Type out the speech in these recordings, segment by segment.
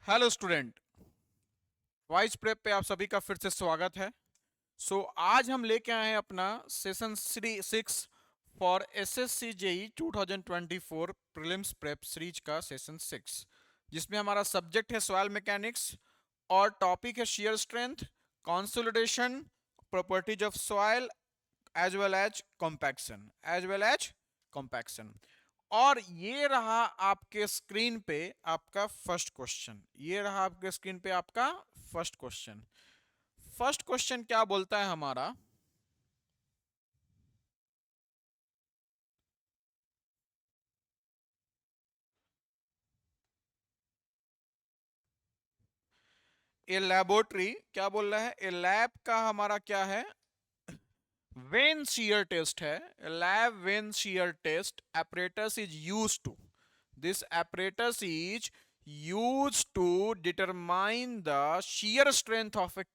Hello student, vice prep पे आप सभी का फिर से स्वागत है। आज हम लेके आए हैं अपना session 6 for SSC JE 2024 prelims prep series का सेशन 6, जिसमें हमारा सब्जेक्ट है सॉइल मैकेनिक्स और टॉपिक है shear strength, consolidation, properties of soil as well as compaction. और ये रहा आपके स्क्रीन पे आपका फर्स्ट क्वेश्चन। फर्स्ट क्वेश्चन क्या बोलता है हमारा? ए लैबोरेटरी क्या बोल रहा है? ए लैब का हमारा क्या है? वेन shear टेस्ट है। Lab vane shear test apparatus is used to this apparatus is used to determine the shear strength of a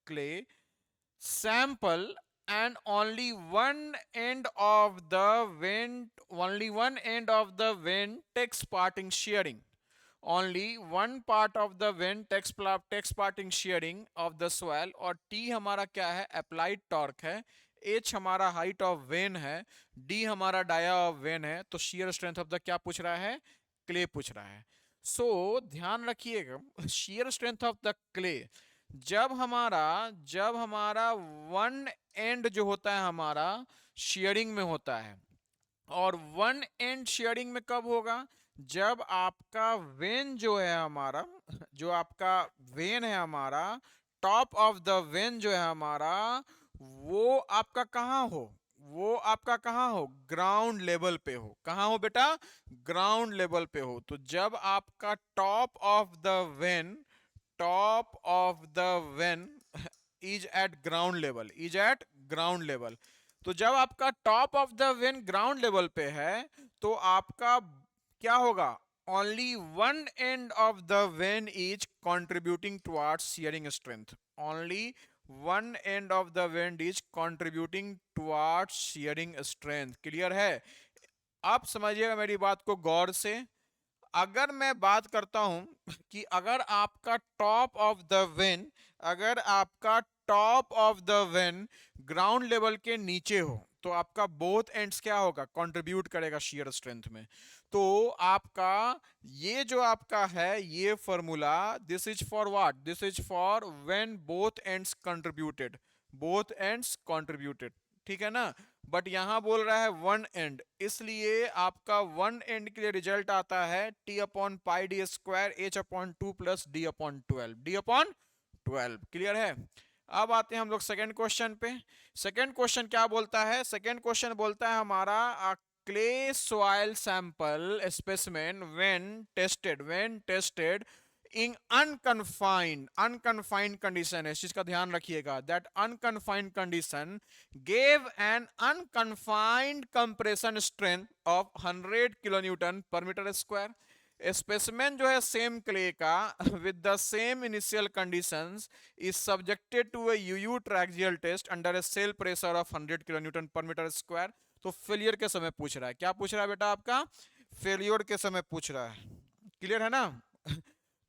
clay sample, and only one end of the vent takes part in shearing. Only one part of the vent takes part in shearing of the soil। और T हमारा क्या है? Applied torque है। H हमारा height of when है। D हमारा dia of when है। तो shear स्ट्रेंथ ऑफ द क्या पूछ रहा है? क्ले पूछ रहा है। ध्यान रखिएगा, shear strength of the clay जब हमारा वन एंड जो होता है हमारा शेयरिंग में होता है। और वन एंड शेयरिंग में कब होगा? जब आपका वेन जो है हमारा जो आपका वेन है हमारा टॉप ऑफ द वेन जो है हमारा, वो आपका कहाँ हो? ग्राउंड लेवल पे हो। कहाँ हो बेटा? ग्राउंड लेवल पे हो। तो जब आपका top of the when is eight ground level. तो जब आपका top of the when ground level पे है, तो आपका क्या होगा? Only one end of the when is contributing towards shearing strength. Only one end of the when is contributing towards shearing strength. Clear है? अब समझिएगा मेरी बात को गौर से। अगर मैं बात करता हूं कि अगर आपका top of the when ground level के नीचे हो, तो आपका बोथ एंड्स क्या होगा? कंट्रीब्यूट करेगा शियर स्ट्रेंथ में। तो आपका ये जो आपका है ये formula, this is for what? This is for when both ends contributed. ठीक है ना? बट यहां बोल रहा है वन एंड, इसलिए आपका वन एंड के लिए रिजल्ट आता है T/πd² H/2 plus D/12। Clear है? अब आते हैं हम लोग सेकेंड क्वेश्चन पे। सेकेंड क्वेश्चन क्या बोलता है? सेकेंड क्वेश्चन बोलता है हमारा clay soil sample specimen when tested in unconfined condition है। इस चीज का ध्यान रखिएगा। That unconfined condition gave an unconfined compression strength of 100 kilonewton per meter square. Specimen जो है सेम क्ले का with the same initial conditions is subjected to a UU triaxial test under a cell pressure of 100 kilonewton per meter square. तो failure के समय पूछ रहा है। क्या पूछ रहा है बेटा? आपका फेलियर के समय पूछ रहा है। क्लियर है ना?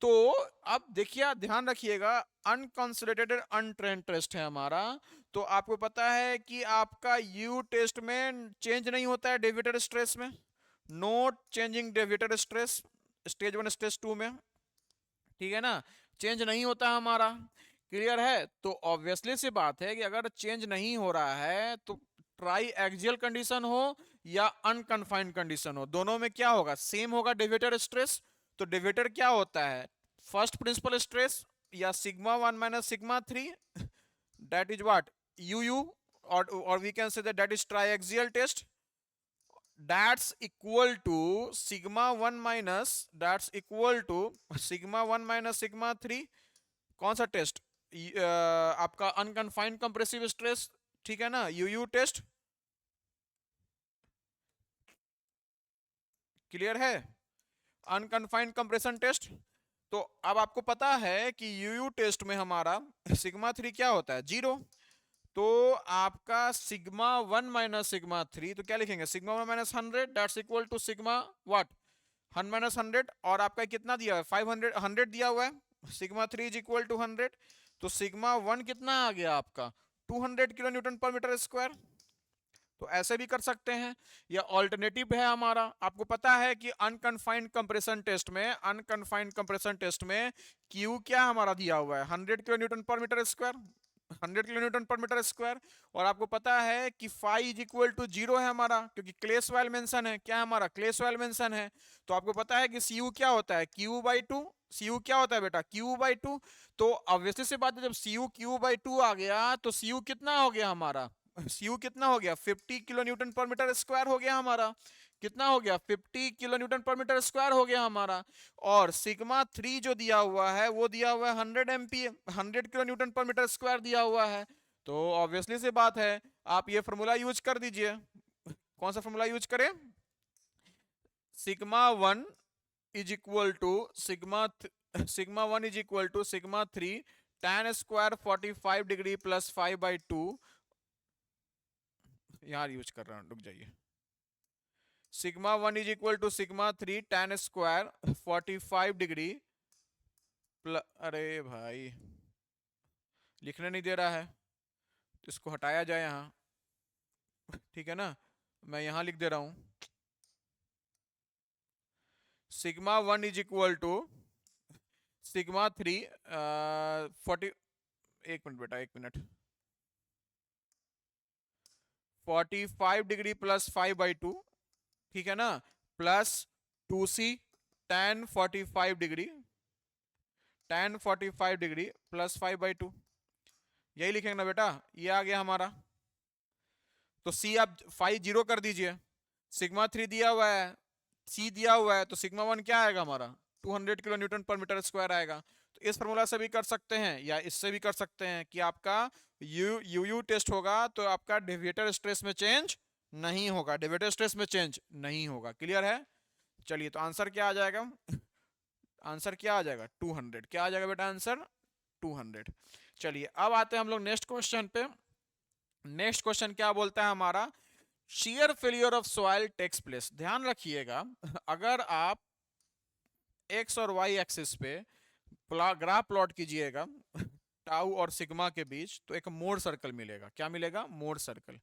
तो अब देखिए, ध्यान रखिएगा, अनकंसोलिडेटेड अनट्रेंड टेस्ट है हमारा। तो आपको पता है कि आपका यू टेस्ट में चेंज नहीं होता है डेविएटेड स्ट्रेस में। Note changing deviated stress stage 1 stage 2 में। ठीक है ना? चेंज नहीं होता हमारा। क्लियर है? तो ऑब्वियसली सी बात है कि अगर चेंज नहीं हो रहा है तो ट्राई एक्सियल कंडीशन हो या अनकन्फाइंड कंडीशन हो, दोनों में क्या होगा? सेम होगा डेविएटेड स्ट्रेस। तो डेविएटर क्या होता है? फर्स्ट प्रिंसिपल स्ट्रेस या sigma 1 minus sigma 3, that is what? UU. और we can say that is triaxial test. That's equal to sigma 1 minus sigma 3। कौन सा टेस्ट? आपका अनकन्फाइंड कंप्रेसिव स्ट्रेस। ठीक है ना? U U test. क्लियर है? Unconfined compression test. तो अब आपको पता है कि यूयू टेस्ट में हमारा सिग्मा 3 क्या होता है? 0। तो आपका सिग्मा 1 माइनस सिग्मा 3, तो क्या लिखेंगे? Sigma 1 minus 100 that's equal to sigma what? 100 minus 100 और आपका कितना दिया हुआ है 500 100 दिया हुआ है सिग्मा 3 इज इक्वल टू 100 तो सिग्मा 1 कितना आ गया आपका 200 किलो न्यूटन पर मीटर स्क्वायर तो ऐसे भी कर सकते हैं या ऑल्टरनेटिव है हमारा आपको पता है कि अनकन्फाइंड कंप्रेशन टेस्ट में क्यू क्या हमारा दिया हुआ है 100 किलो न्यूटन पर मीटर स्क्वायर 100 किलो न्यूटन पर मीटर स्क्वायर और आपको पता है कि फाई इज इक्वल टू 0 है हमारा क्योंकि क्लेसवेल मेंशन है क्या हमारा क्लेसवेल मेंशन है तो आपको पता है कि सी यू क्या होता है Q by two C U क्या होता है बेटा क्यू बाई टू तो ऑब्वियसली से बात है जब C U Q by two आ गया तो सी यू कितना हो गया हमारा सी यू कितना हो गया 50 किलो न्यूटन पर मीटर स्क्वायर हो गया हमारा कितना हो गया 50 किलो न्यूटन पर मीटर स्क्वायर हो गया हमारा और सिग्मा 3 जो दिया हुआ है वो दिया हुआ है 100 एमपी 100 किलो न्यूटन पर मीटर स्क्वायर दिया हुआ है तो ऑब्वियसली से बात है आप ये फॉर्मूला यूज कर दीजिए कौन सा फॉर्मूला यूज करें sigma 1 is equal to sigma 1 is equal to sigma 3 tan square 45 degree plus 5/2 यहां यूज कर रहा हूं रुक जाइए sigma 1 is equal to sigma 3 tan square 45 degree अरे भाई लिखने नहीं दे रहा है तो इसको हटाया जाए यहाँ ठीक है ना मैं यहाँ लिख दे रहा हूं sigma 1 is equal to sigma 3 40 एक मिनट बेटा एक मिनट 45 डिग्री प्लस 5/2 ठीक है ना plus 2c tan 45 degree plus 5/2 यही लिखेंगे ना बेटा ये आ गया हमारा तो c आप 5 जीरो कर दीजिए सिग्मा 3 दिया हुआ है c दिया हुआ है तो सिग्मा 1 क्या आएगा हमारा 200 किलो न्यूटन पर मीटर स्क्वायर आएगा तो इस फॉर्मूला से भी कर सकते हैं या इससे भी कर सकते हैं कि आपका यू टेस्ट होगा तो आपका डेविएटर स्ट्रेस में चेंज नहीं होगा डेविएटर स्ट्रेस में चेंज नहीं होगा क्लियर है चलिए तो आंसर क्या आ जाएगा आंसर क्या आ जाएगा 200 क्या आ जाएगा बेटा आंसर 200 चलिए अब आते हैं हम लोग नेक्स्ट क्वेश्चन पे नेक्स्ट क्वेश्चन क्या बोलता है हमारा shear failure of soil takes place ध्यान रखिएगा अगर आप x और y एक्सिस पे ग्राफ प्लॉट कीजिएगा टाउ और सिग्मा के बीच तो एक मोर सर्कल मिलेगा क्या मिलेगा मोर सर्कल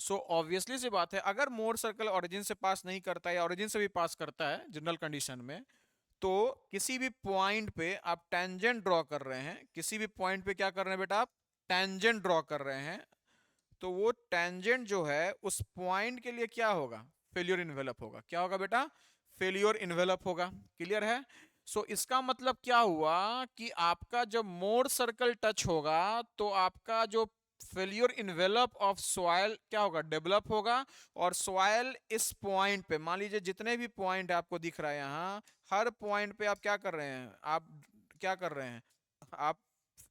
सो ऑब्वियसली सी बात है अगर मोर सर्कल ओरिजिन से पास नहीं करता है या ओरिजिन से भी पास करता है जनरल कंडीशन में तो किसी भी पॉइंट पे आप टेंजेंट ड्रॉ कर रहे हैं किसी भी पॉइंट पे क्या कर रहे हैं बेटा आप टेंजेंट ड्रॉ कर रहे हैं तो वो टेंजेंट जो है उस पॉइंट के लिए क्या होगा फेल्योर इन्वेलप होगा क्या होगा बेटा फेल्योर इन्वेलप होगा क्लियर है सो इसका मतलब क्या हुआ कि आपका जब मोर सर्कल टच होगा तो आपका जो फेल्योर इन्वेलप ऑफ सॉइल क्या होगा डेवलप होगा और सॉइल इस पॉइंट पे मान लीजिए जितने भी पॉइंट आपको दिख रहा है यहाँ हर पॉइंट पे आप क्या कर रहे हैं आप क्या कर रहे हैं आप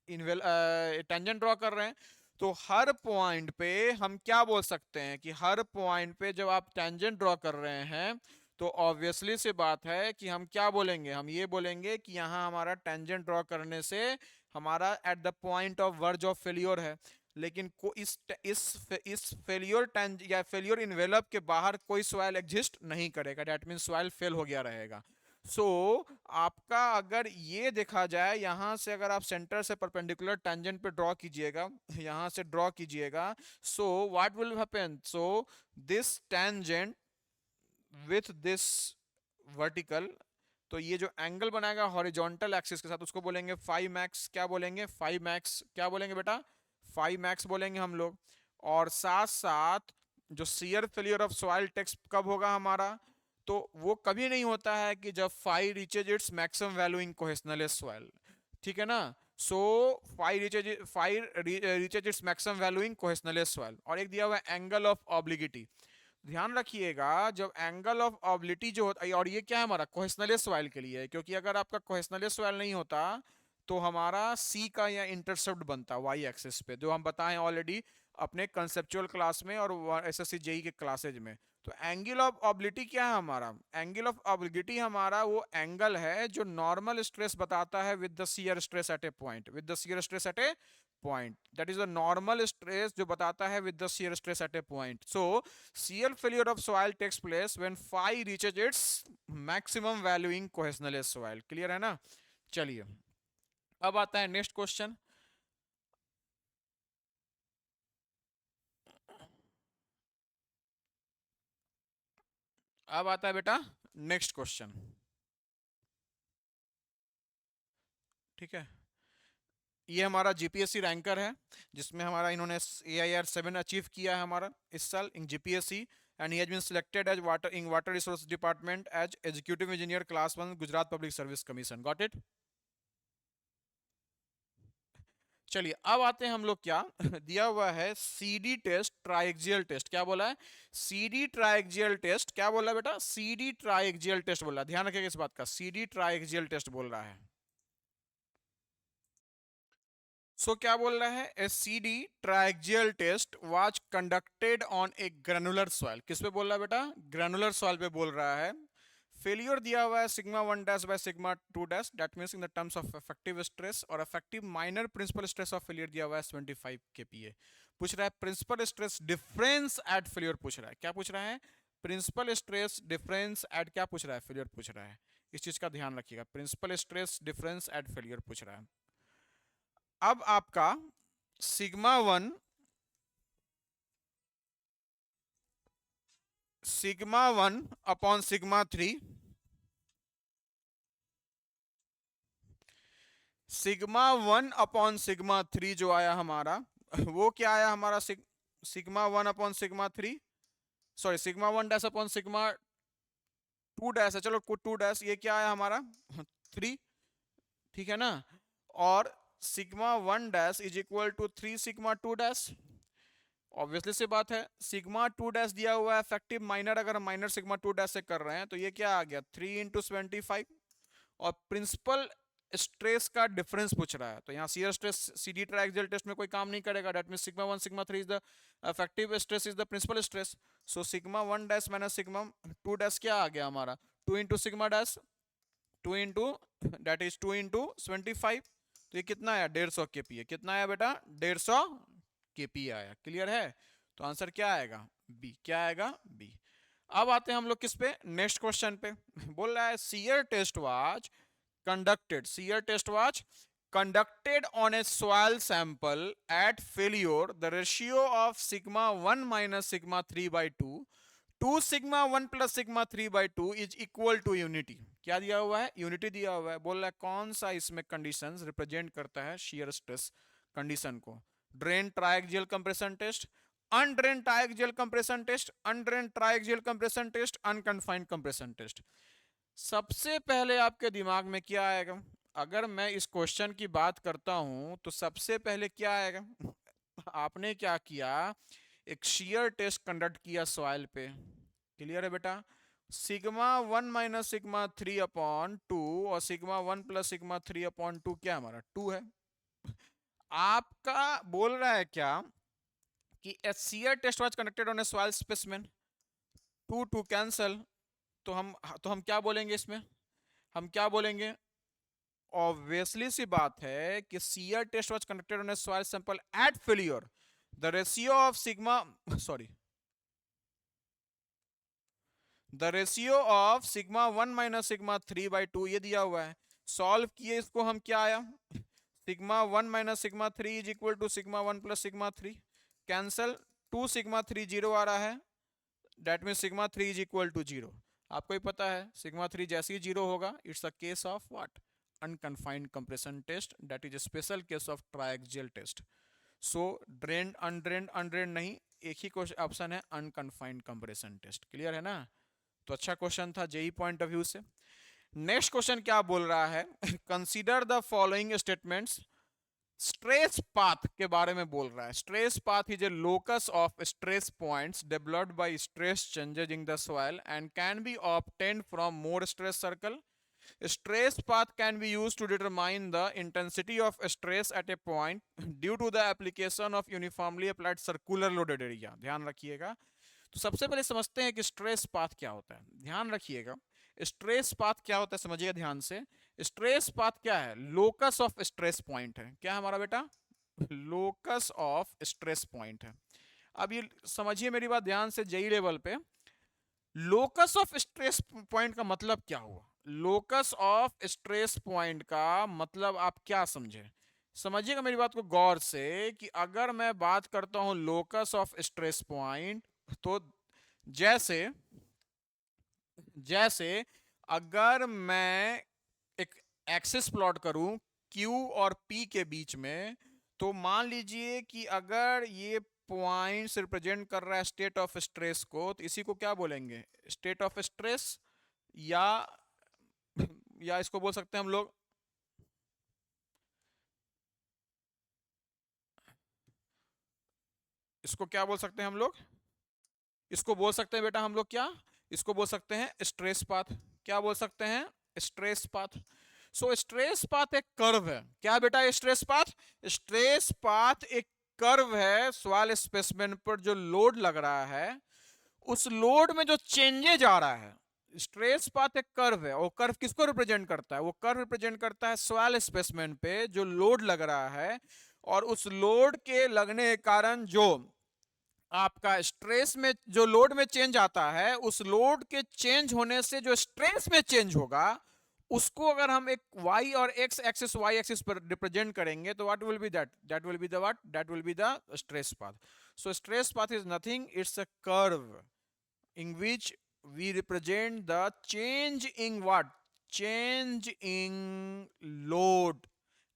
टेंजेंट ड्रॉ कर रहे हैं तो हर पॉइंट पे हम क्या बोल सकते हैं कि हर पॉइंट पे जब आप टेंजेंट ड्रॉ कर रहे हैं तो ऑब्वियसली से बात है कि हम क्या बोलेंगे हम ये बोलेंगे कि यहाँ हमारा टेंजेंट ड्रॉ करने से हमारा at the point of verge of failure है लेकिन को इस फेल्योर या फेल्योर इन्वेलप के बाहर कोई सॉइल एग्जिस्ट नहीं करेगा दैट मीन सॉइल फेल हो गया रहेगा सो आपका अगर ये देखा जाए यहां से अगर आप सेंटर से परपेंडिकुलर टेंजेंट पे ड्रॉ कीजिएगा यहां से ड्रॉ कीजिएगा so what will happen so this tangent with this vertical तो ये जो एंगल बनाएगा हॉरिजॉन्टल एक्सिस के साथ उसको बोलेंगे फाई मैक्स क्या बोलेंगे फाई मैक्स क्या बोलेंगे बेटा फाई मैक्स बोलेंगे हम लोग और साथ साथ जो शियर फेलियर ऑफ सॉइल टेक्स कब होगा हमारा तो वो कभी नहीं होता है कि जब phi reaches its maximum value in cohesional soil ठीक है ना so phi reaches its maximum value in cohesional soil और एक दिया हुआ है एंगल ऑफ ऑब्लिगिटी ध्यान रखिएगा जब एंगल ऑफ ऑब्लिटी जो होता है और ये क्या है हमारा कोहेशनल सॉइल के लिए क्योंकि अगर आपका कोहेशनल सॉइल नहीं होता तो हमारा सी का या इंटरसेप्ट बनता वाई एक्सिस पे जो हम बताएं ऑलरेडी अपने कंसेप्चुअल क्लास में और एसएससी जेई के क्लासेज में तो एंगल ऑफ ऑब्लिटी क्या है हमारा एंगल ऑफ ऑब्लिटी हमारा वो एंगल है जो नॉर्मल स्ट्रेस बताता है with the shear stress eight A point with the shear stress eight A point. That is a normal stress जो बताता है with the shear stress at a point. So shear failure of soil takes place when phi reaches its maximum value in cohesional soil. Clear है ना? चलिए अब आता है next question. अब आता है बेटा नेक्स्ट क्वेश्चन. ठीक है, ये हमारा जीपीएससी रैंकर है जिसमें हमारा इन्होंने AIR 7 अचीव किया है हमारा इस साल in GPSC. And he has been selected as water resource department as executive engineer class 1 Gujarat public service commission. Got it. चलिए अब आते हैं हम लोग क्या दिया हुआ है सीडी टेस्ट ट्राइएक्सियल टेस्ट. क्या बोला है? CD triaxial test. क्या बोला बेटा? सीडी ट्राइएक्सियल टेस्ट बोला. ध्यान रखिएगा इस बात का, सीडी ट्राइएक्सियल टेस्ट बोल रहा है. सो क्या बोल रहा है? A CD triaxial test was conducted on a granular soil. किस पे बोल रहा है बेटा? ग्रेनुलर सॉइल पे बोल रहा है. फेलियर दिया हुआ है sigma 1 dash by sigma 2 dash. That means in the terms of effective stress और effective minor principal stress of failure दिया हुआ है 25 kPa. पूछ रहा है principal stress difference at failure. पूछ रहा है क्या पूछ रहा है? प्रिंसिपल स्ट्रेस डिफरेंस एट क्या पूछ रहा है? फेलियर पूछ रहा है. इस चीज का ध्यान रखिएगा, principal stress difference at failure पूछ रहा है. अब आपका sigma 1 upon sigma 3, sigma 1 upon sigma 3 जो आया हमारा वो क्या आया हमारा? Sigma 1 upon sigma 3, sorry sigma 1 dash upon sigma 2 dash है. चलो 2 डैश, ये क्या आया हमारा? 3. ठीक है ना? और sigma 1 dash is equal to 3 sigma 2 dash. Obviously सी बात है, सिग्मा 2 डैश दिया हुआ है इफेक्टिव माइनर, अगर हम माइनर सिग्मा 2 डैश से कर रहे हैं तो ये क्या आ गया? 3 इंटू 25. और प्रिंसिपल स्ट्रेस का डिफरेंस पूछ रहा है तो यहाँ shear stress CD triaxial test में कोई काम नहीं करेगा. That means sigma 1 sigma 3 is the effective stress is the principal stress. So sigma 1 dash minus sigma 2 dash क्या आ गया हमारा? 2 into sigma dash 2 into that is 2 into 25. तो ये कितना आया? 150 kPa. कितना आया बेटा? 150 kPa आया. क्लियर है? तो आंसर क्या आएगा? बी. क्या आएगा? बी. अब आते हैं हम लोग किस पे? नेक्स्ट क्वेश्चन पे. बोल रहा है shear test was conducted on a soil sample at failure. The ratio of sigma 1 minus sigma 3 by 2 sigma 1 plus sigma 3 by 2 is equal to unity. क्या दिया हुआ है? यूनिटी दिया हुआ है. बोल रहा है कौन सा इसमें कंडीशंस रिप्रेजेंट करता है शियर स्ट्रेस कंडीशन को? Drain triaxial compression test, undrain triaxial compression test, undrain triaxial compression test, unconfined compression test. सबसे पहले आपके दिमाग में क्या आएगा? अगर मैं इस क्वेश्चन की बात करता हूं तो सबसे पहले क्या आएगा? आपने क्या किया? एक शियर टेस्ट कंडक्ट किया सॉइल पे. क्लियर है बेटा? सिग्मा 1 माइनस सिग्मा 3 अपॉन 2 और सिग्मा 1 प्लस सिग्मा 3 अपॉन 2 क्या हमारा? 2 है. आपका बोल रहा है क्या कि a shear test was conducted on a soil specimen. 2 cancel. तो हम क्या बोलेंगे इसमें? हम क्या बोलेंगे? ऑब्वियसली सी बात है कि shear test was conducted on a soil sample at failure. The ratio of sigma ratio of sigma 1 minus sigma 3 by 2 ये दिया हुआ है. सॉल्व किए इसको हम, क्या आया? Sigma 1 minus sigma 3 is equal to sigma 1 plus sigma 3. Cancel. 2 sigma 3 zero आ रहा है. That mean sigma 3 is equal to 0. आपको ही पता है सिग्मा 3 जैसे ही 0 होगा it's a case of what? Unconfined compression test. That is a special case of triaxial test. So drained undrained नहीं, एक ही ऑप्शन है अनकन्फाइंड कंप्रेशन टेस्ट. क्लियर है ना? तो अच्छा क्वेश्चन था जेई पॉइंट ऑफ व्यू से. नेक्स्ट क्वेश्चन क्या बोल रहा है? Consider the following statements. Stress path के बारे में बोल रहा है. Stress path is a locus of stress points developed by stress changes in the soil and can be obtained from Mohr stress circle. Stress path can be used to determine the intensity of stress at a point due to the application of uniformly applied circular loaded area. ध्यान रखिएगा. तो सबसे पहले समझते हैं कि stress path क्या होता है. ध्यान रखिएगा, स्ट्रेस पाथ क्या होता है समझिएगा ध्यान से. स्ट्रेस पाथ क्या है? लोकस ऑफ स्ट्रेस पॉइंट है. क्या हमारा बेटा? लोकस ऑफ स्ट्रेस पॉइंट है। अब ये समझिए मेरी बात ध्यान से, जेई लेवल पे लोकस ऑफ स्ट्रेस पॉइंट का मतलब क्या हुआ? लोकस ऑफ स्ट्रेस पॉइंट का मतलब आप क्या समझे? समझिएगा मेरी बात को गौर से कि अगर मैं बात करता हूं लोकस ऑफ स्ट्रेस पॉइंट, तो जैसे जैसे अगर मैं एक एक्सिस प्लॉट करूं Q और P के बीच में, तो मान लीजिए कि अगर ये पॉइंट्स रिप्रेजेंट कर रहा है स्टेट ऑफ स्ट्रेस को, तो इसी को क्या बोलेंगे? स्टेट ऑफ स्ट्रेस, या इसको बोल सकते हैं हम लोग, इसको क्या बोल सकते हैं हम लोग? इसको बोल सकते हैं बेटा हम लोग क्या? इसको बोल सकते हैं स्ट्रेस पाथ। क्या बोल सकते हैं? Stress path. So stress path एक कर्व है। क्या बेटा? स्ट्रेस पाथ, स्ट्रेस पाथ एक कर्व है सवाल स्पेसिमेन पर जो लोड लग रहा है, उस लोड में जो चेंजेज आ रहा है। स्ट्रेस पाथ एक कर्व है, और कर्व किसको रिप्रेजेंट करता है? वो कर्व रिप्रेजेंट करता है सवाल स्पेसिमेन पे जो लोड लग रहा है, और उस लोड के लगने के कारण जो आपका स्ट्रेस में जो लोड में चेंज आता है, उस लोड के चेंज होने से जो स्ट्रेस में चेंज होगा, उसको अगर हम एक y और x एक्सिस y एक्सिस पर रिप्रेजेंट करेंगे, तो what will be that will be the what that will be the stress path. So stress path is nothing, it's a curve in which we represent the change in what? Change in load.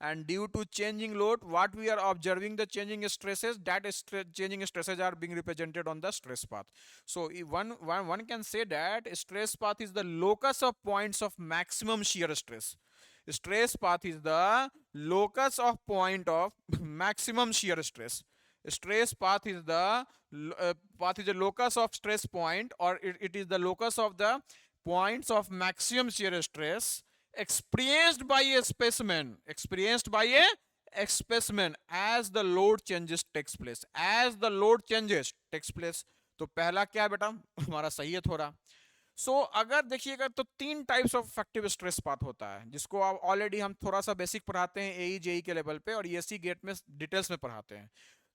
And due to changing load, what we are observing the changing stresses, that changing stresses are being represented on the stress path. So one can say that stress path is the locus of points of maximum shear stress. Stress path is the locus of point of maximum shear stress. Stress path is the locus of stress point, or it is the locus of the points of maximum shear stress experienced by a specimen as the load changes takes place. तो पहला क्या बेटा हमारा सही है थोड़ा। अगर देखिएगा तो तीन types of effective stress path होता है, जिसको आप ऑलरेडी हम थोड़ा सा बेसिक पढ़ाते हैं एई जेई के लेवल पे, और ईएससी गेट में डिटेल्स में पढ़ाते हैं।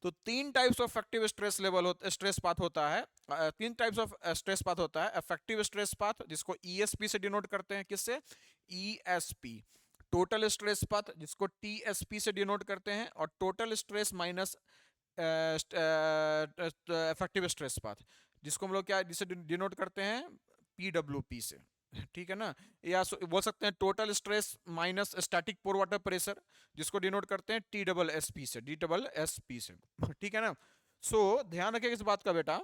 तो तीन types of effective stress path होता है। तीन टाइप्स ऑफ स्ट्रेस पाथ होता है। इफेक्टिव स्ट्रेस पाथ, जिसको ईएसपी से डिनोट करते हैं, किससे? ईएसपी। टोटल स्ट्रेस पाथ, जिसको टीएसपी से डिनोट करते हैं, और total stress minus effective stress path, जिसको हम लोग क्या जिसे डिनोट करते हैं? पीडब्ल्यूपी से। ठीक है ना? या बोल सकते हैं टोटल स्ट्रेस माइनस स्टैटिक पोर वाटर प्रेशर, जिसको डिनोट करते हैं टी डबल एस पी से। ठीक है ना? ध्यान रखिएगा इस बात का बेटा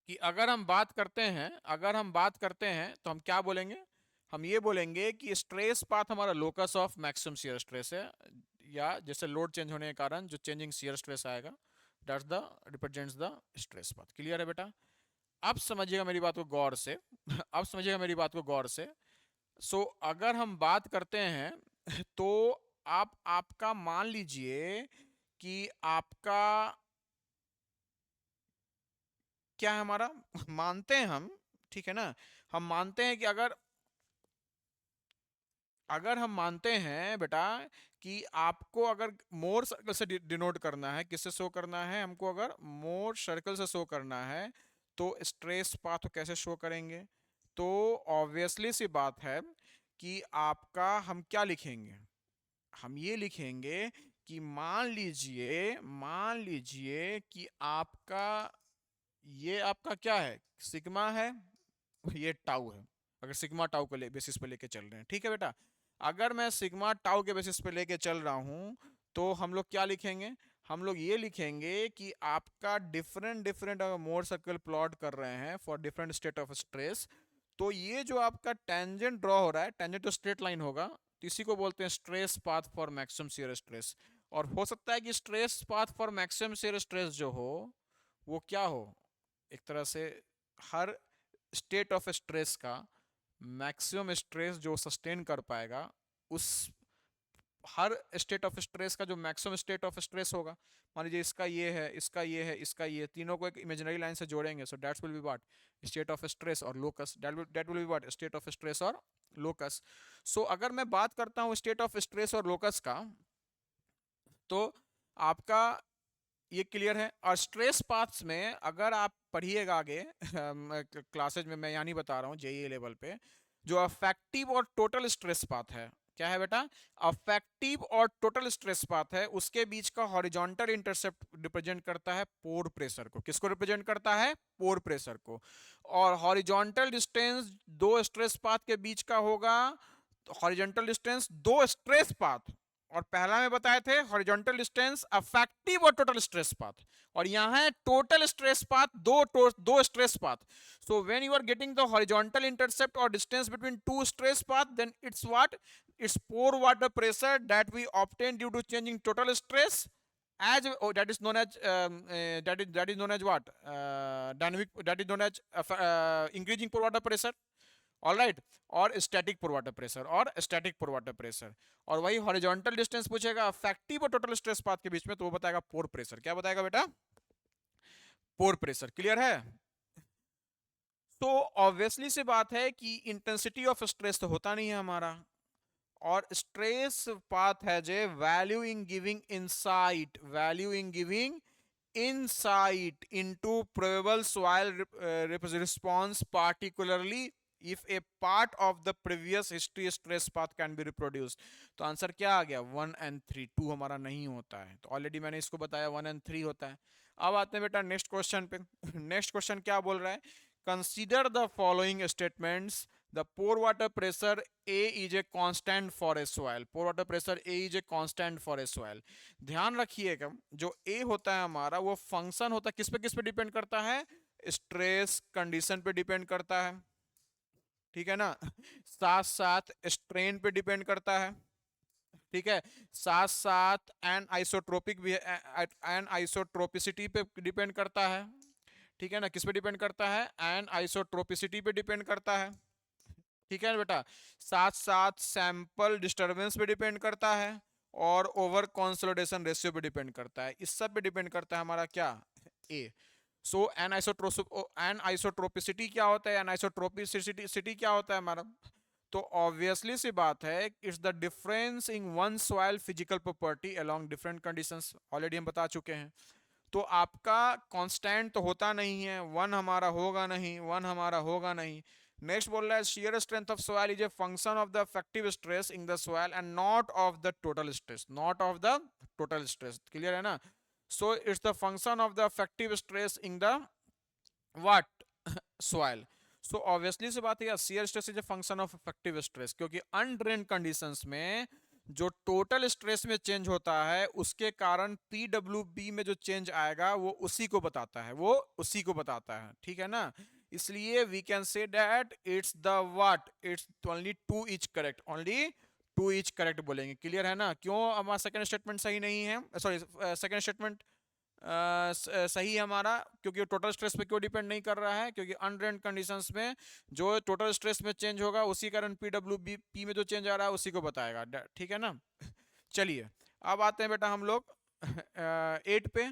कि अगर हम बात करते हैं तो हम क्या बोलेंगे? हम ये बोलेंगे कि स्ट्रेस पाथ हमारा locus of maximum shear stress है, या जैसे लोड चेंज होने के कारण जो चेंजिंग शियर स्ट्रेस आएगा, that's the represents the stress path. Clear है बेटा? अब समझिएगा मेरी बात को गौर से अब समझिएगा मेरी बात को गौर से। अगर हम बात करते हैं तो आपका मान लीजिए कि आपका क्या है हमारा मानते हैं हम, ठीक है ना? हम मानते हैं कि अगर अगर हम मानते हैं बेटा कि आपको अगर मोर सर्कल से डिनोट करना है, किससे शो करना है हमको? अगर मोर सर्कल से शो करना है, तो स्ट्रेस पाथ कैसे शो करेंगे? तो ऑब्वियसली सी बात है कि आपका हम क्या लिखेंगे? हम ये लिखेंगे कि मान लीजिए कि आपका ये आपका क्या है? सिग्मा है, ये टाउ है। अगर सिग्मा टाउ को बेसिस पे लेके चल रहे हैं, ठीक है बेटा? अगर मैं सिग्मा टाउ के बेसिस पे लेके चल रहा हूं, तो हम लोग क्या लिखेंगे? हम लोग ये लिखेंगे कि आपका डिफरेंट डिफरेंट अगर मोर सर्कल प्लॉट कर रहे हैं for different state of stress, तो ये जो आपका टेंजेंट ड्रॉ हो रहा है, टेंजेंट तो स्ट्रेट लाइन होगा, तो इसी को बोलते हैं stress path for maximum shear stress. और हो सकता है कि stress path for maximum shear stress जो हो, वो क्या हो? एक तरह से हर स्टेट ऑफ स्ट्रेस का मैक्सिमम स्ट्रेस जो सस्टेन कर पाएगा, उस हर स्टेट ऑफ स्ट्रेस का जो मैक्सिमम स्टेट ऑफ स्ट्रेस होगा, मान लीजिए इसका ये है, इसका ये है, इसका ये, तीनों को एक इमेजिनरी लाइन से जोड़ेंगे, so that's will be what? State of stress और locus, that will be what? State of stress और लोकस। अगर मैं बात करता हूँ स्टेट ऑफ स्ट्रेस और लोकस का, तो आपका ये क्लियर है। और स्ट्रेस पाथ्स में अगर आप पढ़िएगा आगे क्लासेज में, मैं यहाँ नहीं बता रहा हूँ, जेईई लेवल पे, जो अफेक्टिव और टोटल स्ट्रेस पाथ है, क्या है बेटा, अफेक्टिव और टोटल स्ट्रेस पाथ है, उसके बीच का हॉरिजॉन्टल इंटरसेप्ट रिप्रेजेंट करता है पोर प्रेशर को। किसको रिप्रेजेंट करता है? पोर प्रेशर को। और हॉरिजॉन्टल डिस्टेंस दो स्ट्रेस पाथ के बीच का होगा, हॉरिजॉन्टल डिस्टेंस दो स्ट्रेस पाथ, और पहला में बताए थे हॉरिजॉन्टल डिस्टेंस अफेक्टिव और टोटल स्ट्रेस पाथ, और यहां है टोटल स्ट्रेस पाथ, दो stress path. So when you are getting the horizontal intercept और distance between two stress path, then it's what, it's pore water pressure that we obtain due to changing total stress, as that is known as that is known as what, dynamic, that is known as increasing pore water pressure, all right, और static पोर water pressure, और static पोर water pressure. और वही horizontal distance पूछेगा affective और total stress path के बीच में, तो वो बताएगा पोर प्रेशर। क्या बताएगा बेटा? Pore pressure. क्लियर है? तो ऑब्वियसली सी बात है कि इंटेंसिटी ऑफ स्ट्रेस तो होता नहीं है हमारा, और स्ट्रेस पाथ है जे value in giving insight, value in giving insight into probable soil response, particularly if a part of the previous history stress path can be reproduced। तो आंसर क्या आ गया? 1 and 3। 2 हमारा नहीं होता है, तो ऑलरेडी मैंने इसको बताया 1 and 3 होता है। अब आते हैं बेटा नेक्स्ट क्वेश्चन पे। नेक्स्ट क्वेश्चन क्या बोल रहा है? Consider the following statements, the pore water pressure A is a constant for a soil, pore water pressure A is a constant for a soil। ध्यान रखिएगा, जो A होता है हमारा, वो फंक्शन होता है किस पे डिपेंड करता है? स्ट्रेस कंडीशन पे डिपेंड करता है, ठीक है ना, साथ साथ स्ट्रेन पे डिपेंड करता है, ठीक है, साथ साथ एन आइसोट्रोपिक भी, एन आइसोट्रोपिसिटी पे डिपेंड करता है, ठीक है ना, किस पे डिपेंड करता है? एन आइसोट्रोपिसिटी पे डिपेंड करता है, ठीक है ना बेटा, साथ साथ सैंपल डिस्टरबेंस पे डिपेंड करता है, और ओवर कंसोलिडेशन रेशियो पे डिपेंड करता है। इस सब पे डिपेंड करता है हमारा क्या? ए। सो एन आइसोट्रोपिसिटी क्या होता है? एन आइसोट्रोपिसिटी क्या होता है हमारा? तो ऑब्वियसली सी बात है, it's the difference in one soil physical property along different conditions, already हम बता चुके हैं। तो आपका कांस्टेंट तो होता नहीं है, वन हमारा होगा नहीं, वन हमारा होगा नहीं। नेक्स्ट बोल रहा है shear strength of soil is a function of the effective stress in the soil and not of the total stress, not of the total stress। Clear है ना? so it's the function of the effective stress in the what soil। so obviously से बात है, shear stress is a function of effective stress, क्योंकि अनड्रेन्ड conditions में जो total stress में change होता है, उसके कारण पीडब्ल्यूबी में जो चेंज आएगा वो उसी को बताता है, वो उसी को बताता है, ठीक है ना। इसलिए we can say that it's the what, it's only two is correct, only two is correct बोलेंगे। क्लियर है ना? क्यों हमारा सेकंड स्टेटमेंट सही नहीं है, सॉरी सेकंड स्टेटमेंट सही है हमारा, क्योंकि टोटल स्ट्रेस पे क्यों डिपेंड नहीं कर रहा है? क्योंकि अनड्रेन्ड कंडीशंस में जो टोटल स्ट्रेस में चेंज होगा, उसी कारण पीडब्ल्यूबी में जो चेंज आ रहा है उसी को बताएगा, ठीक है ना। चलिए अब आते हैं बेटा हम लोग 8 पे।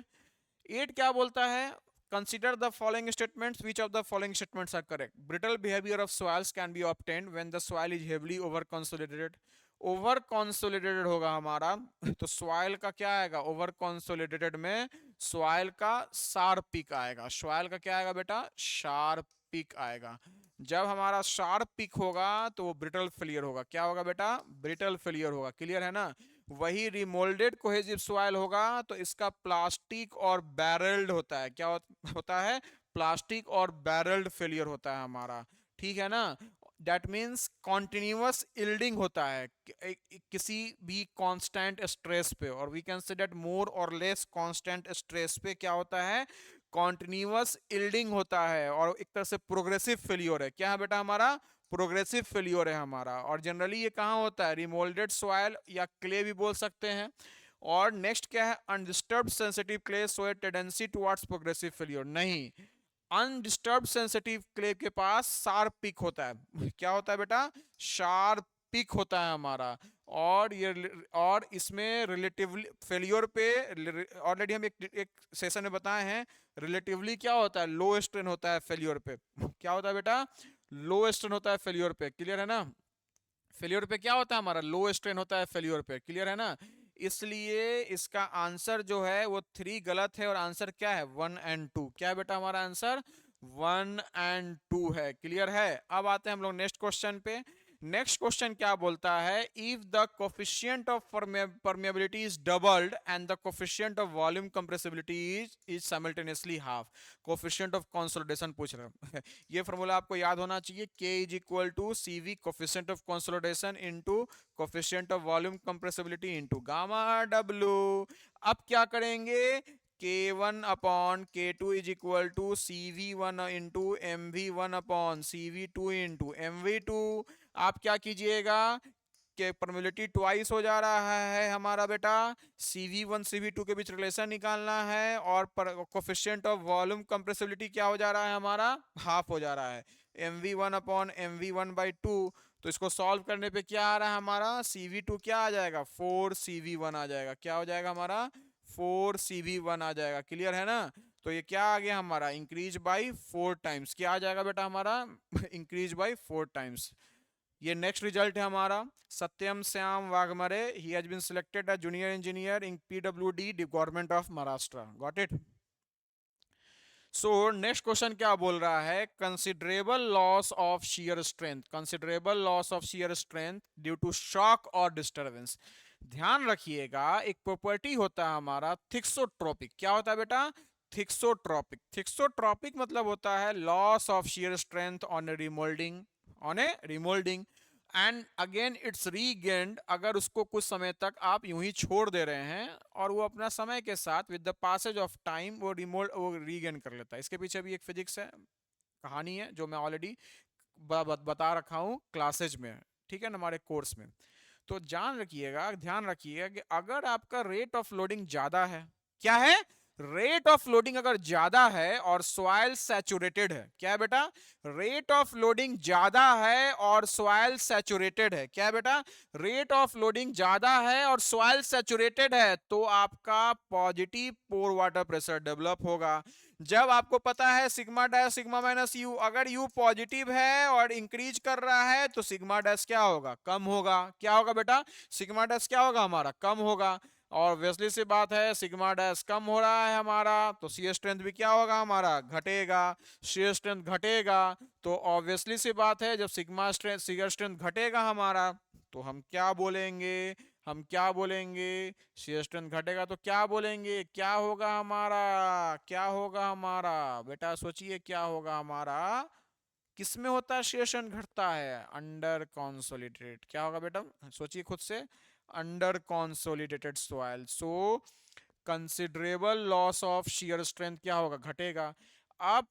8 क्या बोलता है? Consider the following statements. Which of the following statements are correct? Brittle behavior of soils can be obtained when the soil is heavily over consolidated। Over consolidated होगा हमारा, तो सॉइल का क्या आएगा? ओवर कॉन्सोलिडेटेड में सॉइल का sharp peak आएगा। Soil का क्या आएगा बेटा? शार्प पीक आएगा। जब हमारा शार्प पीक होगा तो वो ब्रिटल फेलियर होगा। क्या होगा बेटा? ब्रिटल फेलियर होगा। क्लियर है ना? वही रिमोल्डेड कोहेसिव सॉइल होगा तो इसका प्लास्टिक और बैरल्ड होता है। क्या होता है? प्लास्टिक और बैरल्ड फेलियर होता है हमारा, ठीक है ना। दैट मीन्स कॉन्टिन्यूअस इल्डिंग होता है किसी भी कांस्टेंट स्ट्रेस पे, और we can say that more और लेस कांस्टेंट स्ट्रेस पे क्या होता है? कॉन्टिन्यूअस इल्डिंग होता है, और एक तरह से प्रोग्रेसिव फेलियर है। क्या है बेटा? हमारा प्रोग्रेसिव फेलियर है हमारा। और जनरली ये कहाँ होता है? रिमोल्डेड सॉइल या क्ले भी बोल सकते हैं। और नेक्स्ट क्या है? Undisturbed sensitive clay show a tendency towards progressive failure. नहीं, अनडिस्टर्ब सेंसिटिव क्ले के पास शार्प पिक होता है। क्या होता है बेटा? शार्प पिक होता है हमारा। और इसमें रिलेटिवली फेलियर पे ऑलरेडी हम एक सेशन में बताए हैं, रिलेटिवली क्या होता है? लो स्ट्रेन होता है फेलियर पे। क्या होता है बेटा? लो स्ट्रेन होता है फेलियर पे। क्लियर है ना? फेलियर पे क्या होता है हमारा? लो स्ट्रेन होता है फेलियर पे। क्लियर है ना? इसलिए इसका आंसर जो है वो 3 गलत है और आंसर क्या है 1 एंड 2। क्या है बेटा हमारा आंसर 1 एंड 2 है। क्लियर है। अब आते हैं हम लोग नेक्स्ट क्वेश्चन पे। नेक्स्ट क्वेश्चन क्या बोलता है, if the coefficient of permeability is doubled and the coefficient of volume compressibility is simultaneously half. Coefficient of consolidation पूछ रहा है। ये फॉर्मूला आपको याद होना चाहिए, K is equal to CV coefficient of consolidation into coefficient of volume compressibility into gamma W। अब क्या करेंगे, K1 upon K2 is equal to CV1 into MV1 upon CV2 into MV2। आप क्या कीजिएगा कि परमेबिलिटी ट्वाइस हो जा रहा है हमारा बेटा, CV1 CV2 के बीच रिलेशन निकालना है और कोफिशिएंट ऑफ वॉल्यूम कंप्रेसिबिलिटी क्या हो जा रहा है हमारा, हाफ हो जा रहा है, MV1 अपॉन MV1 बाई 2। तो इसको सॉल्व करने पे क्या आ रहा है हमारा, CV2 क्या आ जाएगा 4CV1 आ जाएगा। क्या हो जाएगा हमारा 4CV1 आ जाएगा। क्लियर है ना। तो ये क्या आ गया हमारा, इंक्रीज बाई 4 टाइम्स। क्या आ जाएगा बेटा हमारा इंक्रीज बाई 4 टाइम्स। ये नेक्स्ट रिजल्ट है हमारा, Satyam Shyam Waghmare, he has been selected as junior engineer in PWD government of Maharashtra. Got it. So next question क्या बोल रहा है, considerable loss of shear strength, considerable loss of shear strength due to shock और disturbance. ध्यान रखिएगा एक प्रॉपर्टी होता है हमारा थिक्सोट्रोपिक। क्या होता है बेटा, थिक्सोट्रोपिक। थिक्सोट्रोपिक मतलब होता है loss of shear strength on A remoulding, on A remoulding and again it's regained. अगर उसको कुछ समय तक आप यूं ही छोड़ दे रहे हैं और वो अपना समय के साथ with the passage of time वो रीगेन कर लेता है। इसके पीछे भी एक फिजिक्स है, कहानी है जो मैं ऑलरेडी बता रखा हूँ क्लासेज में, ठीक है ना, हमारे कोर्स में। तो जान रखिएगा, ध्यान रखिएगा कि अगर आपका रेट ऑफ लोडिंग ज्यादा है, क्या है, रेट ऑफ लोडिंग अगर ज्यादा है और सॉइल सैचुरेटेड है, क्या है बेटा, रेट ऑफ लोडिंग ज्यादा है और सॉइल सैचुरेटेड है, क्या है बेटा, रेट ऑफ लोडिंग ज्यादा है और सॉइल सैचुरेटेड है, तो आपका पॉजिटिव पोर वाटर प्रेशर डेवलप होगा। जब आपको पता है sigma dash sigma minus you, अगर यू पॉजिटिव है और इंक्रीज कर रहा है तो सिग्मा डैश क्या होगा, कम होगा। क्या होगा बेटा, सिग्मा डैश क्या होगा हमारा, कम होगा। और ऑब्वियसली सी बात है सिग्मा डैश कम हो रहा है हमारा, तो शियर स्ट्रेंथ भी क्या होगा हमारा, घटेगा। शियर स्ट्रेंथ घटेगा तो ऑब्वियसली सी बात है जब सिग्मा स्ट्रेंथ शियर स्ट्रेंथ घटेगा हमारा, तो हम क्या बोलेंगे, हम क्या बोलेंगे, शियर स्ट्रेंथ घटेगा तो क्या बोलेंगे, क्या होगा हमारा, क्या होगा हमारा बेटा, सोचिए क्या होगा हमारा, किसमें होता है शियर स्ट्रेंथ घटता है, अंडर कंसोलिडेटेड। क्या होगा बेटा, सोचिए खुद से, under consolidated soil. So considerable loss of shear strength क्या होगा, घटेगा। आप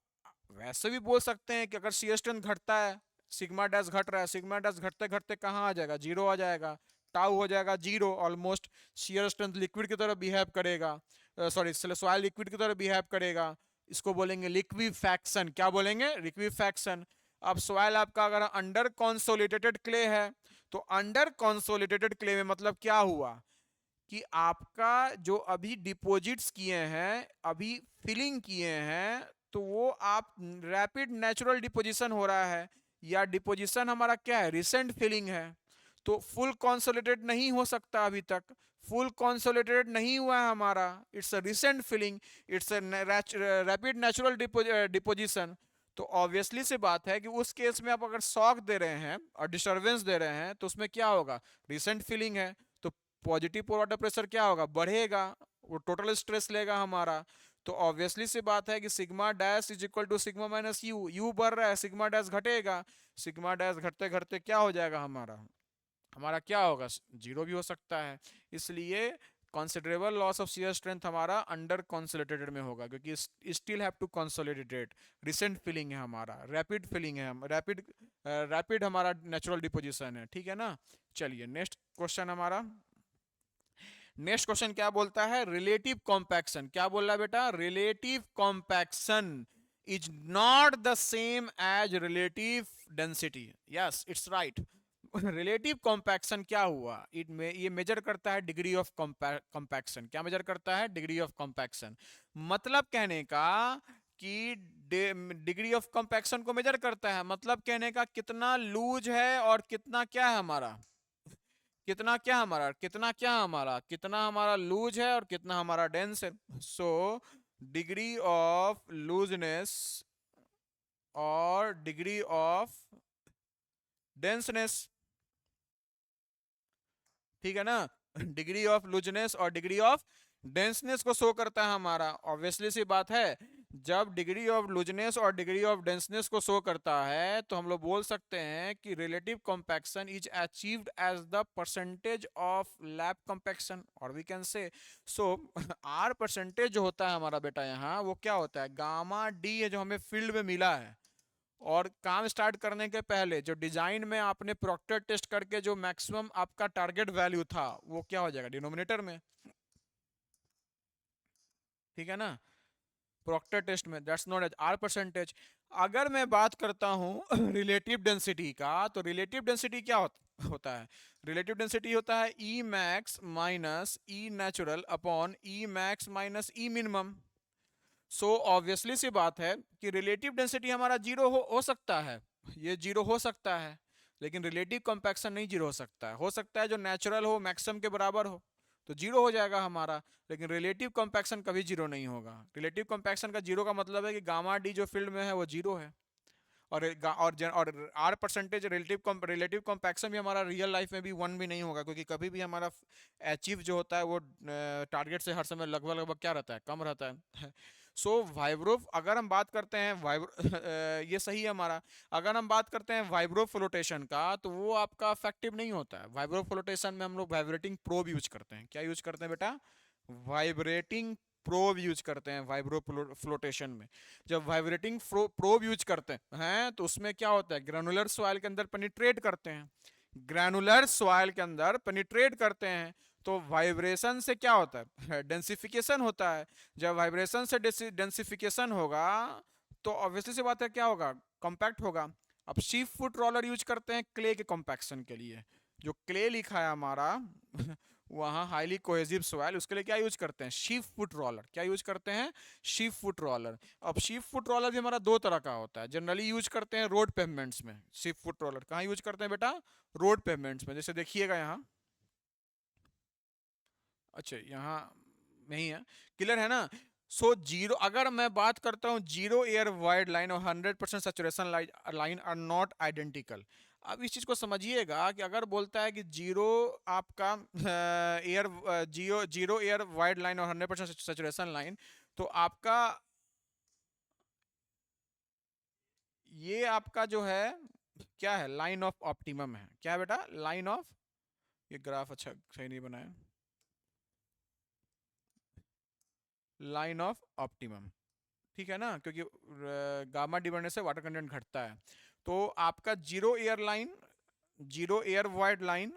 वैसे भी बोल सकते हैं कि अगर शियर स्ट्रेंथ घटता है, सिग्मा डैश घट रहा है, सिग्मा डैश घटते घटते कहाँ आ जाएगा, जीरो आ जाएगा, टाउ हो जाएगा zero almost. Shear strength liquid की तरह बिहेव करेगा, सॉरी सॉइल लिक्विड की तरह बिहेव करेगा, इसको बोलेंगे लिक्विफैक्शन। क्या बोलेंगे, लिक्विफैक्शन। अब सॉइल आपका अगर अंडर कंसोलिडेटेड क्ले है, तो अंडर कंसोलिडेटेड क्ले में मतलब क्या हुआ कि आपका जो अभी डिपॉजिट्स किए हैं, अभी फिलिंग किए हैं, तो वो आप रैपिड नेचुरल डिपोजिशन हो रहा है, या डिपोजिशन हमारा क्या है, रिसेंट फिलिंग है, तो फुल कंसोलिडेटेड नहीं हो सकता, अभी तक फुल कंसोलिडेटेड नहीं हुआ है हमारा, it's a recent filling, it's a rapid natural deposition. तो ऑब्वियसली से बात है कि उस केस में आप अगर शॉक दे रहे हैं और डिस्टर्बेंस दे रहे हैं तो उसमें क्या होगा, रिसेंट फिलिंग है, तो पॉजिटिव पोर वाटर प्रेशर क्या होगा, बढ़ेगा, वो टोटल स्ट्रेस लेगा हमारा। तो ऑब्वियसली सी बात है कि sigma dash is equal to sigma minus U, U बढ़ रहा है, सिग्मा डैश घटेगा, सिग्मा डैश घटते घटते क्या हो जाएगा हमारा, हमारा क्या होगा, जीरो भी हो सकता है। इसलिए considerable loss of shear strength हमारा अंडर कंसोलिडेटेड में होगा, क्योंकि still have to consolidate, recent filling है हमारा, रैपिड फिलिंग है, रैपिड रैपिड हमारा नेचुरल डिपोजिशन है, ठीक है ना। चलिए नेक्स्ट क्वेश्चन हमारा, नेक्स्ट क्वेश्चन क्या बोलता है, रिलेटिव कॉम्पैक्शन। क्या बोल रहा है बेटा, relative compaction is not the same as relative density. Yes it's right. Relative compaction क्या हुआ, ये मेजर करता है डिग्री ऑफ कॉम्पैक्शन। क्या मेजर करता है, डिग्री ऑफ कॉम्पैक्शन। मतलब कहने का कि डिग्री ऑफ कॉम्पैक्शन को मेजर करता है, मतलब कहने का कितना लूज है और कितना क्या है हमारा, कितना हमारा लूज है और कितना हमारा डेंस है। सो डिग्री ऑफ लूजनेस और डिग्री ऑफ डेंसनेस, ठीक है ना, डिग्री ऑफ लूजनेस और डिग्री ऑफ डेंसनेस को शो करता है हमारा। ऑब्वियसली सी बात है, जब डिग्री ऑफ लूजनेस और डिग्री ऑफ डेंसनेस को शो करता है तो हम लोग बोल सकते हैं कि relative compaction is achieved as the percentage of lab compaction, और we can say so are percentage जो होता है हमारा बेटा यहाँ, वो क्या होता है, गामा डी है जो हमें फील्ड में मिला है। और काम स्टार्ट करने के पहले जो डिजाइन में आपने प्रोक्टर टेस्ट करके जो मैक्सिमम आपका टारगेट वैल्यू था वो क्या हो जाएगा, डिनोमिनेटर में, ठीक है ना, प्रोक्टर टेस्ट में, that's not as are percentage. अगर मैं बात करता हूं रिलेटिव डेंसिटी का, तो रिलेटिव डेंसिटी क्या होता है, रिलेटिव डेंसिटी होता है ई मैक्स माइनस ई natural upon E max minus ई मिनिमम। सो ऑब्वियसली सी बात है कि रिलेटिव डेंसिटी हमारा जीरो हो सकता है, ये जीरो हो सकता है, लेकिन रिलेटिव कॉम्पैक्शन नहीं जीरो हो सकता है जो नेचुरल हो मैक्सिमम के बराबर हो तो जीरो हो जाएगा हमारा, लेकिन रिलेटिव कॉम्पैक्शन कभी जीरो नहीं होगा। रिलेटिव कॉम्पैक्शन का जीरो का मतलब है कि गामा डी जो फील्ड में है वो जीरो है। और आर परसेंटेज रिलेटिव कॉम्पैक्शन भी हमारा रियल लाइफ में भी वन भी नहीं होगा, क्योंकि कभी भी हमारा अचीव जो होता है वो टारगेट से हर समय लगभग लगभग क्या रहता है, कम रहता है। सो वाइब्रो अगर हम बात करते हैं ये सही है हमारा। अगर हम बात करते हैं वाइब्रो फ्लोटेशन का, तो वो आपका इफेक्टिव नहीं होता है। वाइब्रो फ्लोटेशन में हम लोग वाइब्रेटिंग प्रोब यूज करते हैं। क्या यूज करते हैं बेटा, वाइब्रेटिंग प्रोब यूज करते हैं वाइब्रो फ्लोटेशन में। जब वाइब्रेटिंग प्रोब यूज करते हैं तो उसमें क्या होता है, ग्रेनुलर सॉइल के अंदर पेनिट्रेट करते हैं, ग्रेनुलर सॉइल के अंदर पेनिट्रेट करते हैं, तो वाइब्रेशन से क्या होता है, डेंसिफिकेशन होता है। जब वाइब्रेशन से डेंसिफिकेशन होगा तो ऑब्वियसली सी बात है क्या होगा, कॉम्पैक्ट होगा। अब शीप फुट रोलर यूज करते हैं क्ले के कॉम्पैक्शन के लिए। जो क्ले लिखा है हमारा वहाँ हाईली कोहेसिव सॉइल, उसके लिए क्या यूज करते हैं, शीप फुट रोलर। क्या यूज करते हैं, शीप फुट रोलर। अब शीप फुट रोलर भी हमारा दो तरह का होता है, जनरली यूज करते हैं रोड पेवमेंट्स में। शीप फुट रोलर कहाँ यूज करते हैं बेटा, रोड पेवमेंट्स में, जैसे देखिएगा यहाँ, अच्छा यहाँ नहीं है, क्लियर है ना। सो जीरो, अगर मैं बात करता हूँ जीरो एयर वाइड लाइन और 100% saturation line are not identical. अब इस चीज को समझिएगा कि अगर बोलता है कि जीरो आपका air zero zero air wide line और 100% सेचुरेशन लाइन, तो आपका ये आपका जो है क्या है, लाइन ऑफ ऑप्टिमम है। क्या है बेटा, लाइन ऑफ, ये ग्राफ अच्छा सही नहीं बनाया, लाइन ऑफ ऑप्टिमम, ठीक है ना, क्योंकि गामा डी बढ़ने से वाटर कंटेंट घटता है। तो आपका zero air line, zero air wide line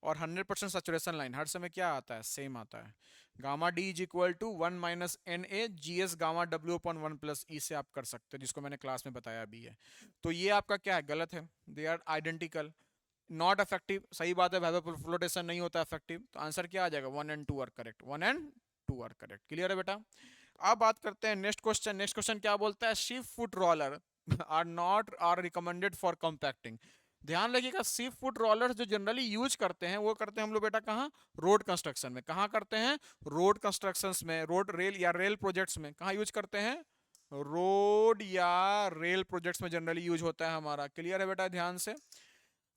और 100% सैचुरेशन लाइन हर समय क्या आता है, सेम आता है। Gamma D is equal to 1-NA/GS gamma W upon 1+E से आप कर सकते हैं, जिसको मैंने क्लास में बताया भी है। तो ये आपका क्या है, गलत है, they are identical, not effective. सही बात है, वेपर फ्लोटेशन नहीं होता इफेक्टिव, तो आंसर क्या आ जाएगा, 1 and 2 are correct, 1 and 2 are correct. Clear है बेटा। अब बात करते हैं नेक्स्ट क्वेश्चन। नेक्स्ट क्वेश्चन क्या बोलता है, sheep foot roller are not are recommended for compacting. ध्यान रखिएगा, शिप फुट रोलर जो जनरली यूज करते हैं वो करते हैं हम लोग बेटा कहाँ, रोड कंस्ट्रक्शन में। कहाँ करते हैं, रोड कंस्ट्रक्शन में, रोड रेल या रेल प्रोजेक्ट्स में। कहाँ यूज करते हैं, रोड या रेल प्रोजेक्ट्स में जनरली यूज होता है हमारा। क्लियर है बेटा, ध्यान से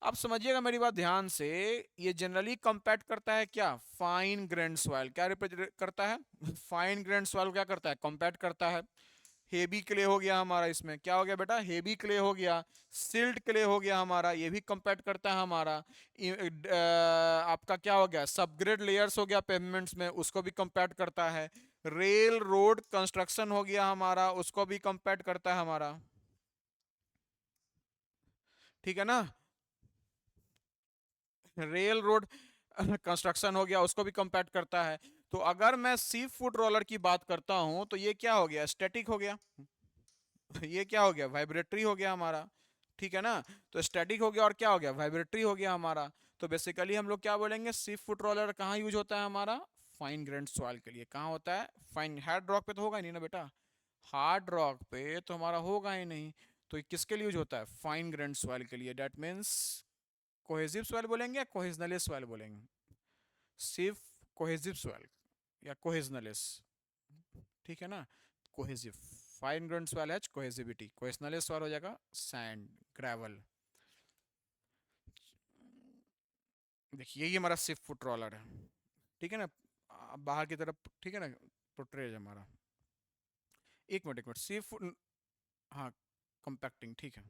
अब समझिएगा मेरी बात ध्यान से। ये जनरली कंपैक्ट करता है क्या, फाइन ग्रेन सॉइल। क्या रिप्रेजेंट करता है, फाइन ग्रेन सॉइल क्या करता है, कंपैक्ट करता है। हेवी क्ले हो गया हमारा, इसमें क्या हो गया बेटा, हेवी क्ले हो गया। सिल्ट क्ले हो गया हमारा, ये भी कंपैक्ट करता है हमारा। आपका क्या हो गया, सबग्रेड लेयर्स हो गया पेवमेंट्स में, उसको भी कंपैक्ट करता है। रेल रोड कंस्ट्रक्शन हो गया हमारा, उसको भी कंपैक्ट करता है हमारा, ठीक है ना। रेल रोड कंस्ट्रक्शन हो गया, उसको भी कंपैक्ट करता है। तो अगर मैं सी फुट रोलर की बात करता हूं तो ये क्या हो गया, स्टैटिक हो गया। ये क्या हो गया, वाइब्रेटरी हो गया हमारा, ठीक है ना। तो स्टैटिक हो गया और क्या हो गया, वाइब्रेटरी हो गया हमारा। तो बेसिकली हम लोग क्या बोलेंगे, सी फुट रोलर कहाँ यूज होता है हमारा, फाइन ग्रेन सॉइल के लिए। कहाँ होता है, फाइन, हार्ड रॉक पे तो होगा ही नहीं ना बेटा, हार्ड रॉक पे तो हमारा होगा ही नहीं। तो ये किसके लिए यूज होता है, फाइन ग्रेन सॉइल के लिए। डेट मीन्स कोहेसिव सॉइल बोलेंगे या कोहेजनलेस सॉइल बोलेंगे? सिर्फ कोहेसिव सॉइल या कोहेजनलेस, ठीक है ना? Cohesive, fine grain soil has cohesivity, cohesionless soil हो जाएगा सैंड, ग्रेवल। देखिए ये हमारा सिर्फ फुट रोलर है, ठीक है ना, बाहर की तरफ, ठीक है ना, पोर्ट्रेज हमारा। एक मिनट सिर्फ, हाँ कंपैक्टिंग, ठीक है।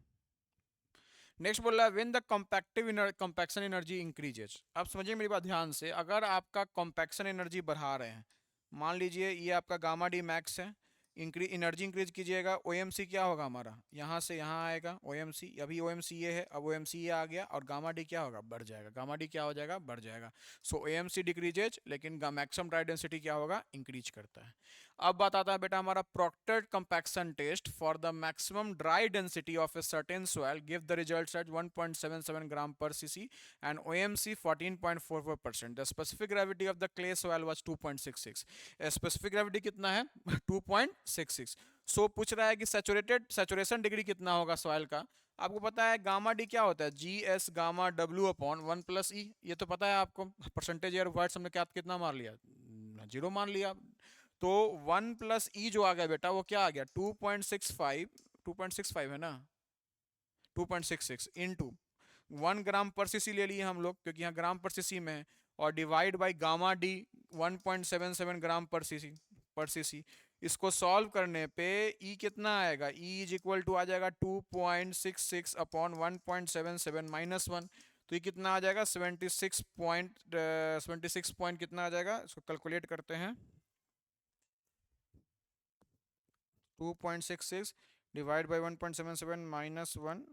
नेक्स्ट बोल रहा है when the compaction energy increases. अब समझिए मेरी बात ध्यान से, अगर आपका कंपैक्शन एनर्जी बढ़ा रहे हैं, मान लीजिए ये आपका गामा डी मैक्स है, एनर्जी इंक्रीज कीजिएगा, OMC क्या होगा हमारा, यहाँ से यहाँ आएगा OMC, अभी OMC ये है, अब OMC ये आ गया, और गामा डी क्या होगा, बढ़ जाएगा, गामा डी क्या हो जाएगा, बढ़ जाएगा। सो OMC डिक्रीजेज, लेकिन मैक्सिमम ड्राई डेंसिटी क्या होगा, इंक्रीज करता है। अब बात आता है बेटा हमारा proctored compaction test for the maximum dry density of a certain soil give the results at 1.77 gram per CC and OMC 14.44%। The specific gravity of the clay soil was 2.66। Specific gravity कितना है 2.66। सो पूछ रहा है कि saturation degree कितना होगा soil का। आपको पता है गामा डी क्या होता है, GS gamma W upon 1 plus E, ये तो पता है आपको। परसेंटेज एयर वर्ड्स हमने क्या कितना मान लिया, 0 मान लिया। तो 1 प्लस ई जो आ गया बेटा वो क्या आ गया 2.65 है ना, 2.66 इंटू 1 ग्राम पर सीसी ले लिए हम लोग, क्योंकि यहाँ ग्राम पर सीसी में है, और divide by gamma D 1.77 gram per CC. इसको सॉल्व करने पे ई कितना आएगा, ई इज इक्वल टू आ जाएगा 2.66 अपॉन 1.77 माइनस 1, तो ये कितना आ जाएगा 76 पॉइंट कितना आ जाएगा, इसको कैलकुलेट करते हैं। 2.66 divide by 1.77 minus 1,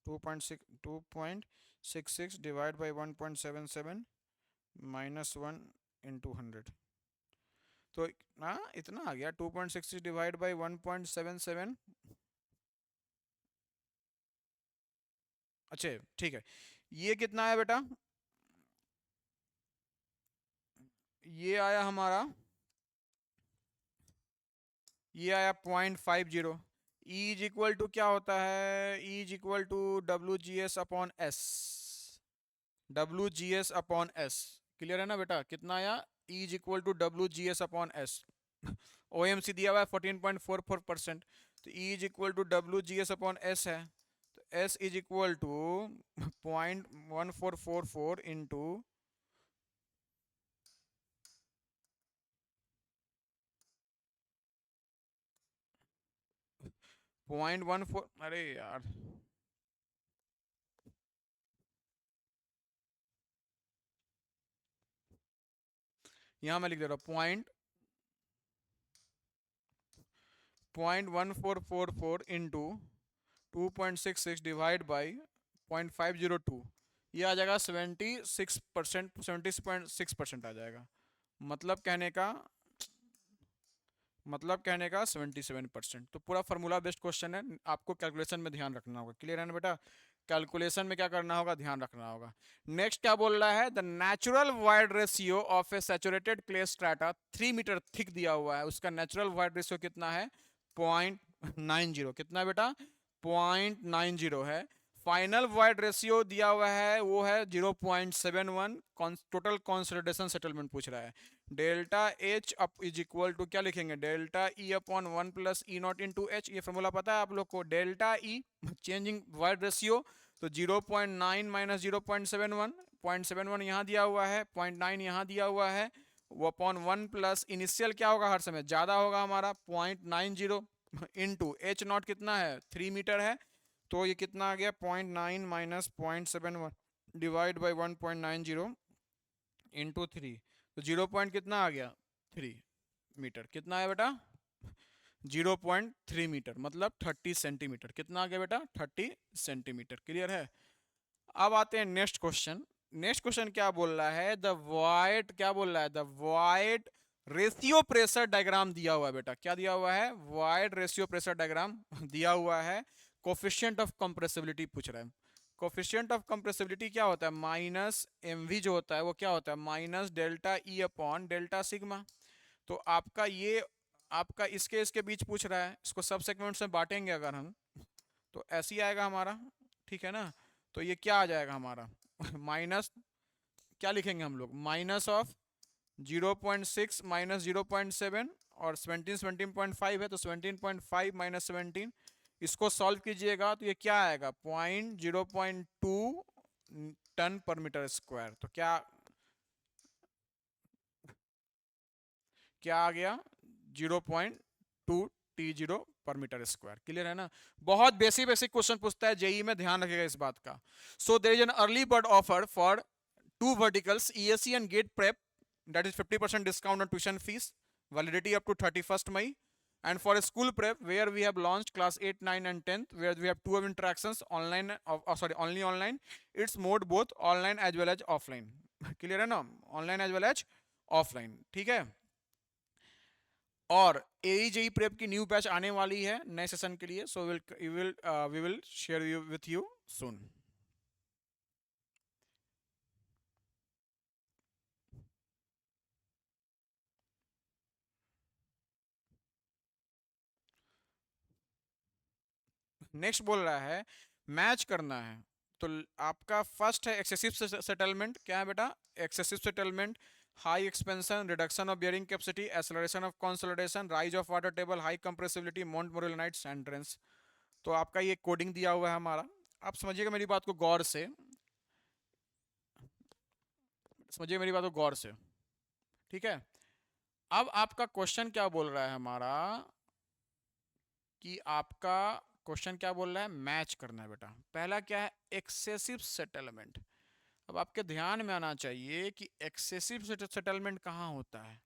2.66 divide by 1.77 minus 1 into 100, तो हाँ इतना आ गया 2.66 डिवाइड बाई 1.77। अच्छा ठीक है, ये कितना है बेटा, ये आया हमारा, ये आया 0.50। ई इज इक्वल टू क्या होता है, E is equal to WGS upon S, WGS upon S, clear है ना बेटा, कितना आया, E is equal to WGS upon S. OMC दिया हुआ है 14.44%, तो E is equal to WGS upon S है, तो S is equal to 0.1444 into 0.14, अरे यार यहाँ मैं लिख दे रहा हूँ 0.1444 इंटू 2.66 डिवाइड बाई 0.502, ये आ जाएगा 76%, 76.6% आ जाएगा। मतलब कहने का 77%। तो पूरा फार्मूला बेस्ड क्वेश्चन है, आपको कैलकुलेशन में ध्यान रखना होगा, क्लियर है ना बेटा, कैलकुलेशन में क्या करना होगा, ध्यान रखना होगा। नेक्स्ट क्या बोल रहा है, the natural void ratio of a saturated clay strata 3 metre thick दिया हुआ है, उसका नेचुरल वॉइड रेशियो कितना है 0.90, कितना बेटा 0.90 है। फाइनल वॉइड रेशियो दिया हुआ है वो है 0.71, टोटल कंसोलिडेशन सेटलमेंट पूछ रहा है। Delta H up is equal to क्या लिखेंगे, delta E upon 1 plus E not into H, ये फॉर्मूला पता है आप लोग को, delta E changing void ratio, तो 0.9 माइनस 0.71, 0.71 यहाँ दिया हुआ है, 0.9 यहाँ दिया हुआ है, वो अपॉन 1 प्लस इनिशियल क्या होगा, हर समय ज़्यादा होगा हमारा 0.90 इंटू एच नॉट कितना है 3 मीटर है, तो ये कितना आ गया 0.9 माइनस 0.71 डिवाइड बाई 1.90 इंटू 3, तो 0 पॉइंट कितना आ गया 3 मीटर, कितना है बेटा 0.3 मीटर, मतलब 30 सेंटीमीटर, कितना आ गया बेटा 30 सेंटीमीटर, क्लियर है। अब आते हैं नेक्स्ट क्वेश्चन। नेक्स्ट क्वेश्चन क्या बोल रहा है, द वॉइड, क्या बोल रहा है, the void ratio pressure diagram दिया हुआ है बेटा, क्या दिया हुआ है, वॉइड रेशियो प्रेशर डायग्राम दिया हुआ है। कोफिशिएंट ऑफ कंप्रेसिबिलिटी पूछ रहा है। कोफिशिएंट ऑफ कंप्रेसिबिलिटी क्या होता है, माइनस MV जो होता है वो क्या होता है minus delta E upon delta sigma. तो आपका ये, आपका इसके बीच पूछ रहा है, इसको सब सेगमेंट्स में बांटेंगे अगर हम, तो ऐसे ही आएगा हमारा, ठीक है ना। तो ये क्या आ जाएगा हमारा माइनस, क्या लिखेंगे हम लोग, माइनस ऑफ 0.6 माइनस 0.7, और 17 17.5 है तो 17.5 माइनस 17, इसको सॉल्व कीजिएगा तो ये क्या आएगा, 0.2 टन पर मीटर स्क्वायर। तो क्या क्या आ गया, 0.2 T0 पर मीटर स्क्वायर। क्लियर है ना। बहुत बेसिक बेसिक क्वेश्चन पूछता है जेई में, ध्यान रखिएगा इस बात का। So there is an early bird offer for two verticals ESE and GATE prep, that is 50% discount on tuition fees, validity up to 31st May. And for a school prep where we have launched class 8 9 and 10th, where we have 2 of interactions online only online, it's mode both online as well as offline. Clear है ना, online as well as offline, ठीक है। और AE JEE prep की new batch आने वाली है नए सेशन के लिए, so we will share you with you soon. Next बोल रहा है मैच करना है। तो आपका फर्स्ट है एक्सेसिव सेटलमेंट। क्या है बेटा, excessive settlement, high expansion, reduction of bearing capacity, acceleration of consolidation, rise of water table, high compressibility, montmorillonite sand. तो आपका ये कोडिंग दिया हुआ है हमारा। आप समझिएगा मेरी बात को गौर से, समझिए मेरी बात को गौर से, ठीक है। अब आपका क्वेश्चन क्या बोल रहा है हमारा, कि आपका क्वेश्चन क्या बोल रहा है, मैच करना है बेटा। पहला क्या है, एक्सेसिव सेटलमेंट। अब आपके ध्यान में आना चाहिए कि एक्सेसिव सेटलमेंट कहाँ होता है।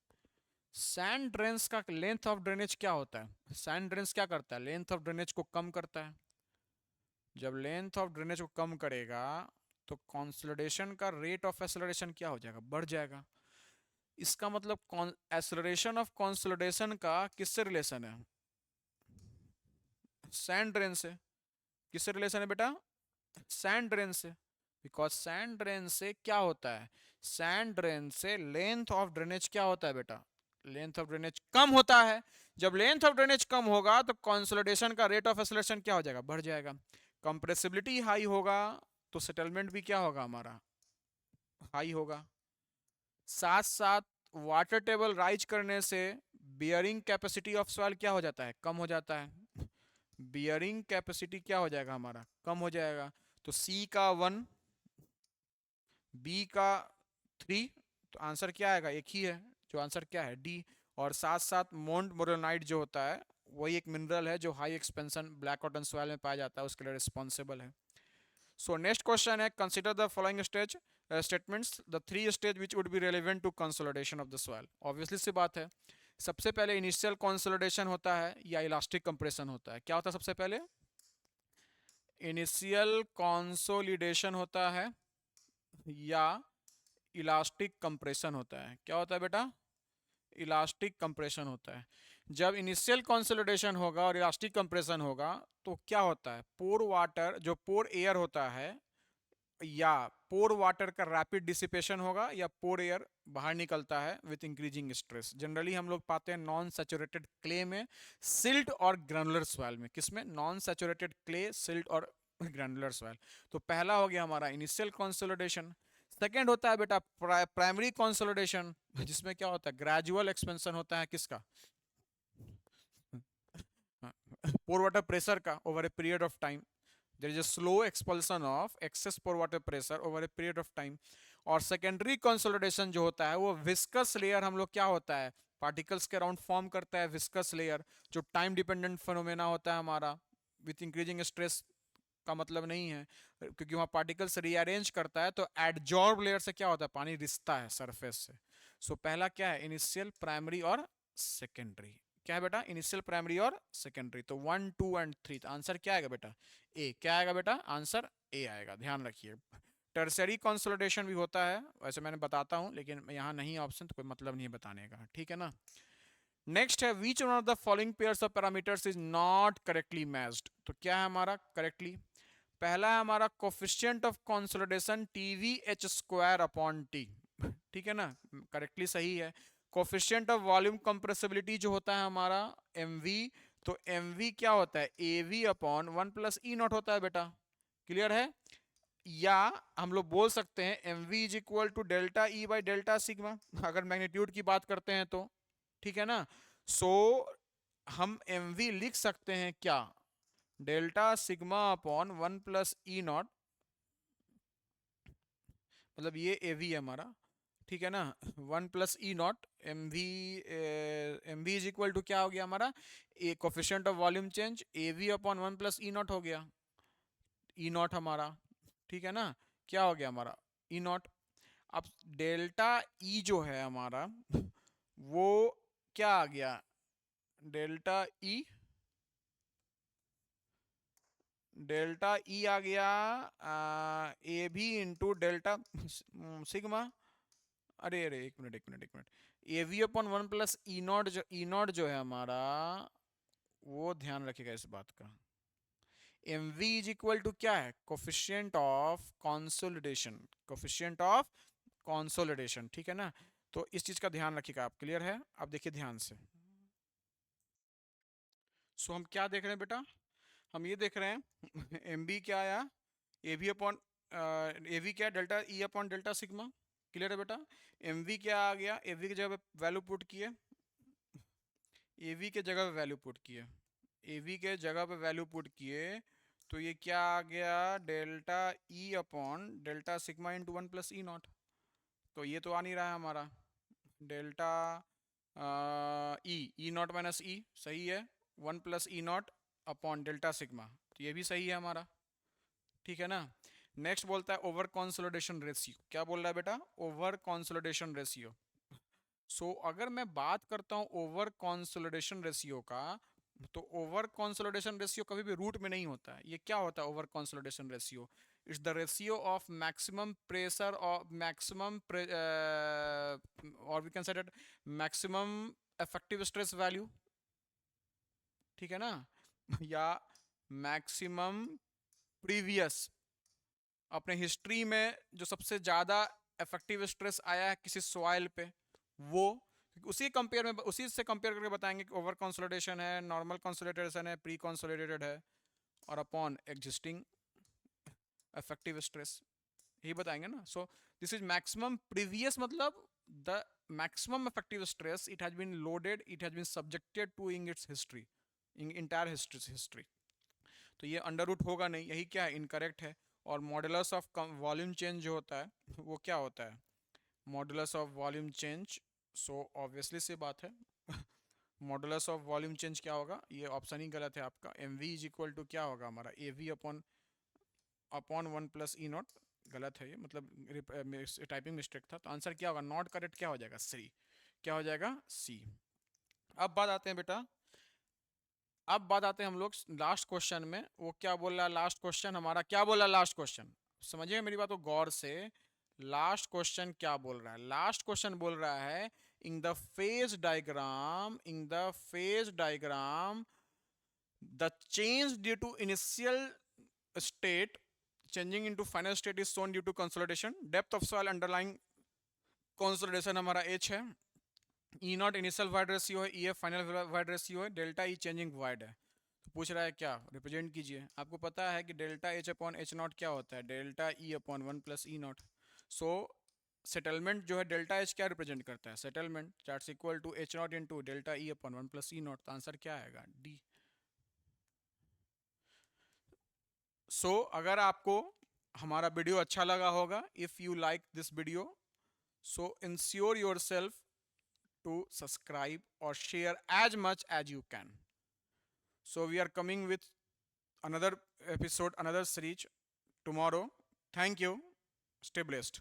सैंड ड्रेन्स का लेंथ ऑफ ड्रेनेज क्या होता है, सैंड ड्रेन्स क्या करता है, लेंथ ऑफ ड्रेनेज को कम करता है। जब लेंथ ऑफ ड्रेनेज को कम करेगा तो कंसोलिडेशन का रेट ऑफ एक्सेलरेशन क्या हो जाएगा, बढ़ जाएगा। इसका मतलब एक्सेलरेशन ऑफ कंसोलिडेशन का किससे रिलेशन है, सैंड ड्रेन से। किससे रिलेशन है बेटा, सैंड ड्रेन से। बिकॉज सैंड ड्रेन से क्या होता है, सैंड ड्रेन से लेंथ ऑफ ड्रेनेज क्या होता है बेटा, लेंथ ऑफ ड्रेनेज कम होता है। जब लेंथ ऑफ ड्रेनेज कम होगा तो कंसोलिडेशन का रेट ऑफ एक्सेलरेशन क्या हो जाएगा, बढ़ जाएगा। कंप्रेसिबिलिटी हाई होगा तो सेटलमेंट भी क्या होगा हमारा, हाई होगा। साथ साथ वाटर टेबल राइज करने से बियरिंग कैपेसिटी ऑफ सॉइल क्या हो जाता है, कम हो जाता है। बियरिंग कैपेसिटी क्या हो जाएगा हमारा, कम हो जाएगा। तो सी का 1, बी का 3, तो आंसर क्या आएगा, एक ही है, जो आंसर क्या है, डी। और साथ साथ मोन्ट मोरेलाइट जो होता है वही एक मिनरल है जो high expansion black cotton soil में पाया जाता है, उसके लिए रिस्पॉन्सिबल है। सो नेक्स्ट क्वेश्चन है, consider the following stage statements, the 3 stage which would be relevant to consolidation of the soil. Obviously सी बात है, सबसे पहले इनिशियल कंसोलिडेशन होता है या इलास्टिक कंप्रेशन होता है। क्या होता है सबसे पहले, इनिशियल कंसोलिडेशन होता है या इलास्टिक कंप्रेशन होता है। क्या होता है बेटा, इलास्टिक कंप्रेशन होता है। जब इनिशियल कंसोलिडेशन होगा और इलास्टिक कंप्रेशन होगा तो क्या होता है, पोर वाटर, जो पोर एयर होता है, या पोर वाटर का रैपिड डिसिपेशन होगा या पोर एयर बाहर निकलता है विथ इंक्रीजिंग स्ट्रेस। जनरली हम लोग पाते हैं नॉन सैचुरेटेड क्ले में, सिल्ट और ग्रैनुलर सॉइल में। किसमें, नॉन सैचुरेटेड क्ले, सिल्ट और ग्रैनुलर सॉइल। तो पहला हो गया हमारा इनिशियल कंसोलिडेशन। सेकेंड होता है बेटा प्राइमरी कंसोलिडेशन, जिसमें क्या होता है, ग्रेजुअल एक्सपेंशन होता है किसका, पोर वाटर प्रेशर का over a period of time. there is a slow expulsion of excess pore water pressure over a period of time। और सेकेंडरी कंसोलिडेशन जो होता है वो विस्कस लेयर, हम लोग क्या होता है, पार्टिकल्स के अराउंड फॉर्म करता है विस्कस लेयर, जो टाइम डिपेंडेंट फिनोमेना होता है हमारा। विथ इंक्रीजिंग स्ट्रेस का मतलब नहीं है, क्योंकि वहाँ पार्टिकल्स रीअरेंज करता है तो एडजॉर्ब लेयर से क्या होता है, पानी रिसता है सरफेस से। सो पहला क्या है, इनिशियल, प्राइमरी और सेकेंडरी। क्या है बेटा, इनिशियल, प्राइमरी और सेकेंडरी। तो 1 2 एंड 3, तो आंसर क्या आएगा बेटा, ए। क्या आएगा बेटा, आंसर ए आएगा, ध्यान रखिए। टर्सरी कंसोलिडेशन भी होता है, वैसे मैंने बताता हूँ लेकिन यहाँ नहीं ऑप्शन तो कोई मतलब नहीं है बताने का, ठीक है ना। नेक्स्ट है, which one of the following pairs of parameters is not correctly matched. तो क्या है हमारा करेक्टली, पहला है हमारा coefficient of consolidation TVH square upon T, ठीक है ना, करेक्टली सही है। कोफिशिएंट ऑफ वॉल्यूम कंप्रेसिबिलिटी जो होता है हमारा MV, तो MV क्या होता है, AV अपॉन 1 + E0 होता है बेटा। क्लियर है? या हम लोग बोल सकते हैं M V is equal to delta E by delta sigma, अगर मैग्नीट्यूड की बात करते हैं तो, ठीक है ना। सो हम एम वी लिख सकते हैं क्या, डेल्टा सिग्मा अपॉन 1 + E0, मतलब ये ए वी है हमारा, ठीक है ना। 1 + E0, M V is equal to क्या हो गया हमारा, a coefficient of volume change A V upon 1 + E0 हो गया, E0 हमारा, ठीक है ना। क्या हो गया हमारा, E0। अब डेल्टा ई जो है हमारा वो क्या आ गया, डेल्टा ई, डेल्टा ई आ गया A B into delta sigma, अरे अरे एक मिनट एक मिनट एक मिनट, ए वी अपॉन 1 + E0, जो E0 जो है हमारा, वो ध्यान रखिएगा इस बात का। M V is equal to क्या है, coefficient of consolidation, coefficient of consolidation, ठीक है ना। तो इस चीज का ध्यान रखिएगा आप, क्लियर है? अब देखिए ध्यान से। सो हम क्या देख रहे हैं बेटा, हम ये देख रहे हैं एम बी क्या आया, A V upon A V क्या, delta E upon delta sigma, clear है बेटा। एम वी क्या आ गया, ए वी की जगह पे वैल्यू पुट किए, ए वी के जगह पे वैल्यू पुट किए, ए वी के जगह पे वैल्यू पुट किए, तो ये क्या आ गया, delta E upon delta sigma into 1 + E0। तो ये तो आ नहीं रहा है हमारा, डेल्टा ई नॉट माइनस ई, सही है, 1 + E0 अपॉन डेल्टा सिग्मा, तो ये भी सही है हमारा, ठीक है ना। नेक्स्ट बोलता है ओवर कंसोलिडेशन रेशियो, क्या बोल रहा है बेटा, ओवर कंसोलिडेशन रेशियो। सो अगर मैं बात करता हूँ ओवर कंसोलिडेशन रेशियो का, तो ओवर कंसोलिडेशन रेशियो कभी भी रूट में नहीं होता है। ये क्या होता है over consolidation ratio, it's the ratio of maximum pressure और मैक्सिमम और we can say that maximum effective stress value, ठीक है ना या मैक्सिमम प्रीवियस, अपने हिस्ट्री में जो सबसे ज़्यादा इफेक्टिव स्ट्रेस आया है किसी सॉइल पे, वो उसी कंपेयर में, उसी से कंपेयर करके बताएंगे कि ओवर कंसोलिडेशन है, नॉर्मल कंसोलिडेशन है, प्री कंसोलिडेटेड है, और अपॉन एग्जिस्टिंग इफेक्टिव स्ट्रेस, यही बताएंगे ना। So this is maximum previous, मतलब the maximum effective stress it has been loaded, it has been subjected to in its history, in entire history. तो ये under root होगा नहीं, यही क्या है, इनकरेक्ट है। और मॉडुलस ऑफ वॉल्यूम चेंज जो होता है वो क्या होता है, modulus of volume change, so obviously सी बात है मॉडुलस ऑफ वॉल्यूम चेंज क्या होगा, ये ऑप्शन ही गलत है आपका, M V is equal to क्या होगा हमारा, ए वी अपॉन अपॉन 1 + E0, गलत है ये, मतलब टाइपिंग मिस्टेक था। तो आंसर क्या होगा, नॉट करेक्ट, क्या हो जाएगा, सी, क्या हो जाएगा, सी। अब बात आते हैं बेटा, अब बात आते हैं हम लोग लास्ट क्वेश्चन में, वो क्या बोल रहा है लास्ट क्वेश्चन हमारा, क्या बोल रहा है लास्ट क्वेश्चन, समझिए मेरी बात को गौर से। लास्ट क्वेश्चन क्या बोल रहा है, लास्ट क्वेश्चन बोल रहा है in the phase diagram, in the phase diagram the change due to initial state changing into final state is shown due to consolidation, depth of soil underlying consolidation हमारा h है, ई not initial void ratio है, E F final void ratio है, delta E changing wide है। तो पूछ रहा है क्या, रिप्रेजेंट कीजिए। आपको पता है कि delta H upon H not क्या होता है, delta E upon 1 + E0। So settlement जो है डेल्टा एच क्या रिप्रेजेंट करता है, settlement, that's equal to H not into delta E upon 1 + E0। तो आंसर क्या आएगा, डी। सो अगर आपको हमारा वीडियो अच्छा लगा होगा, if you like this video, so ensure yourself to subscribe or share as much as you can. So we are coming with another episode, another series tomorrow. Thank you. Stay blessed.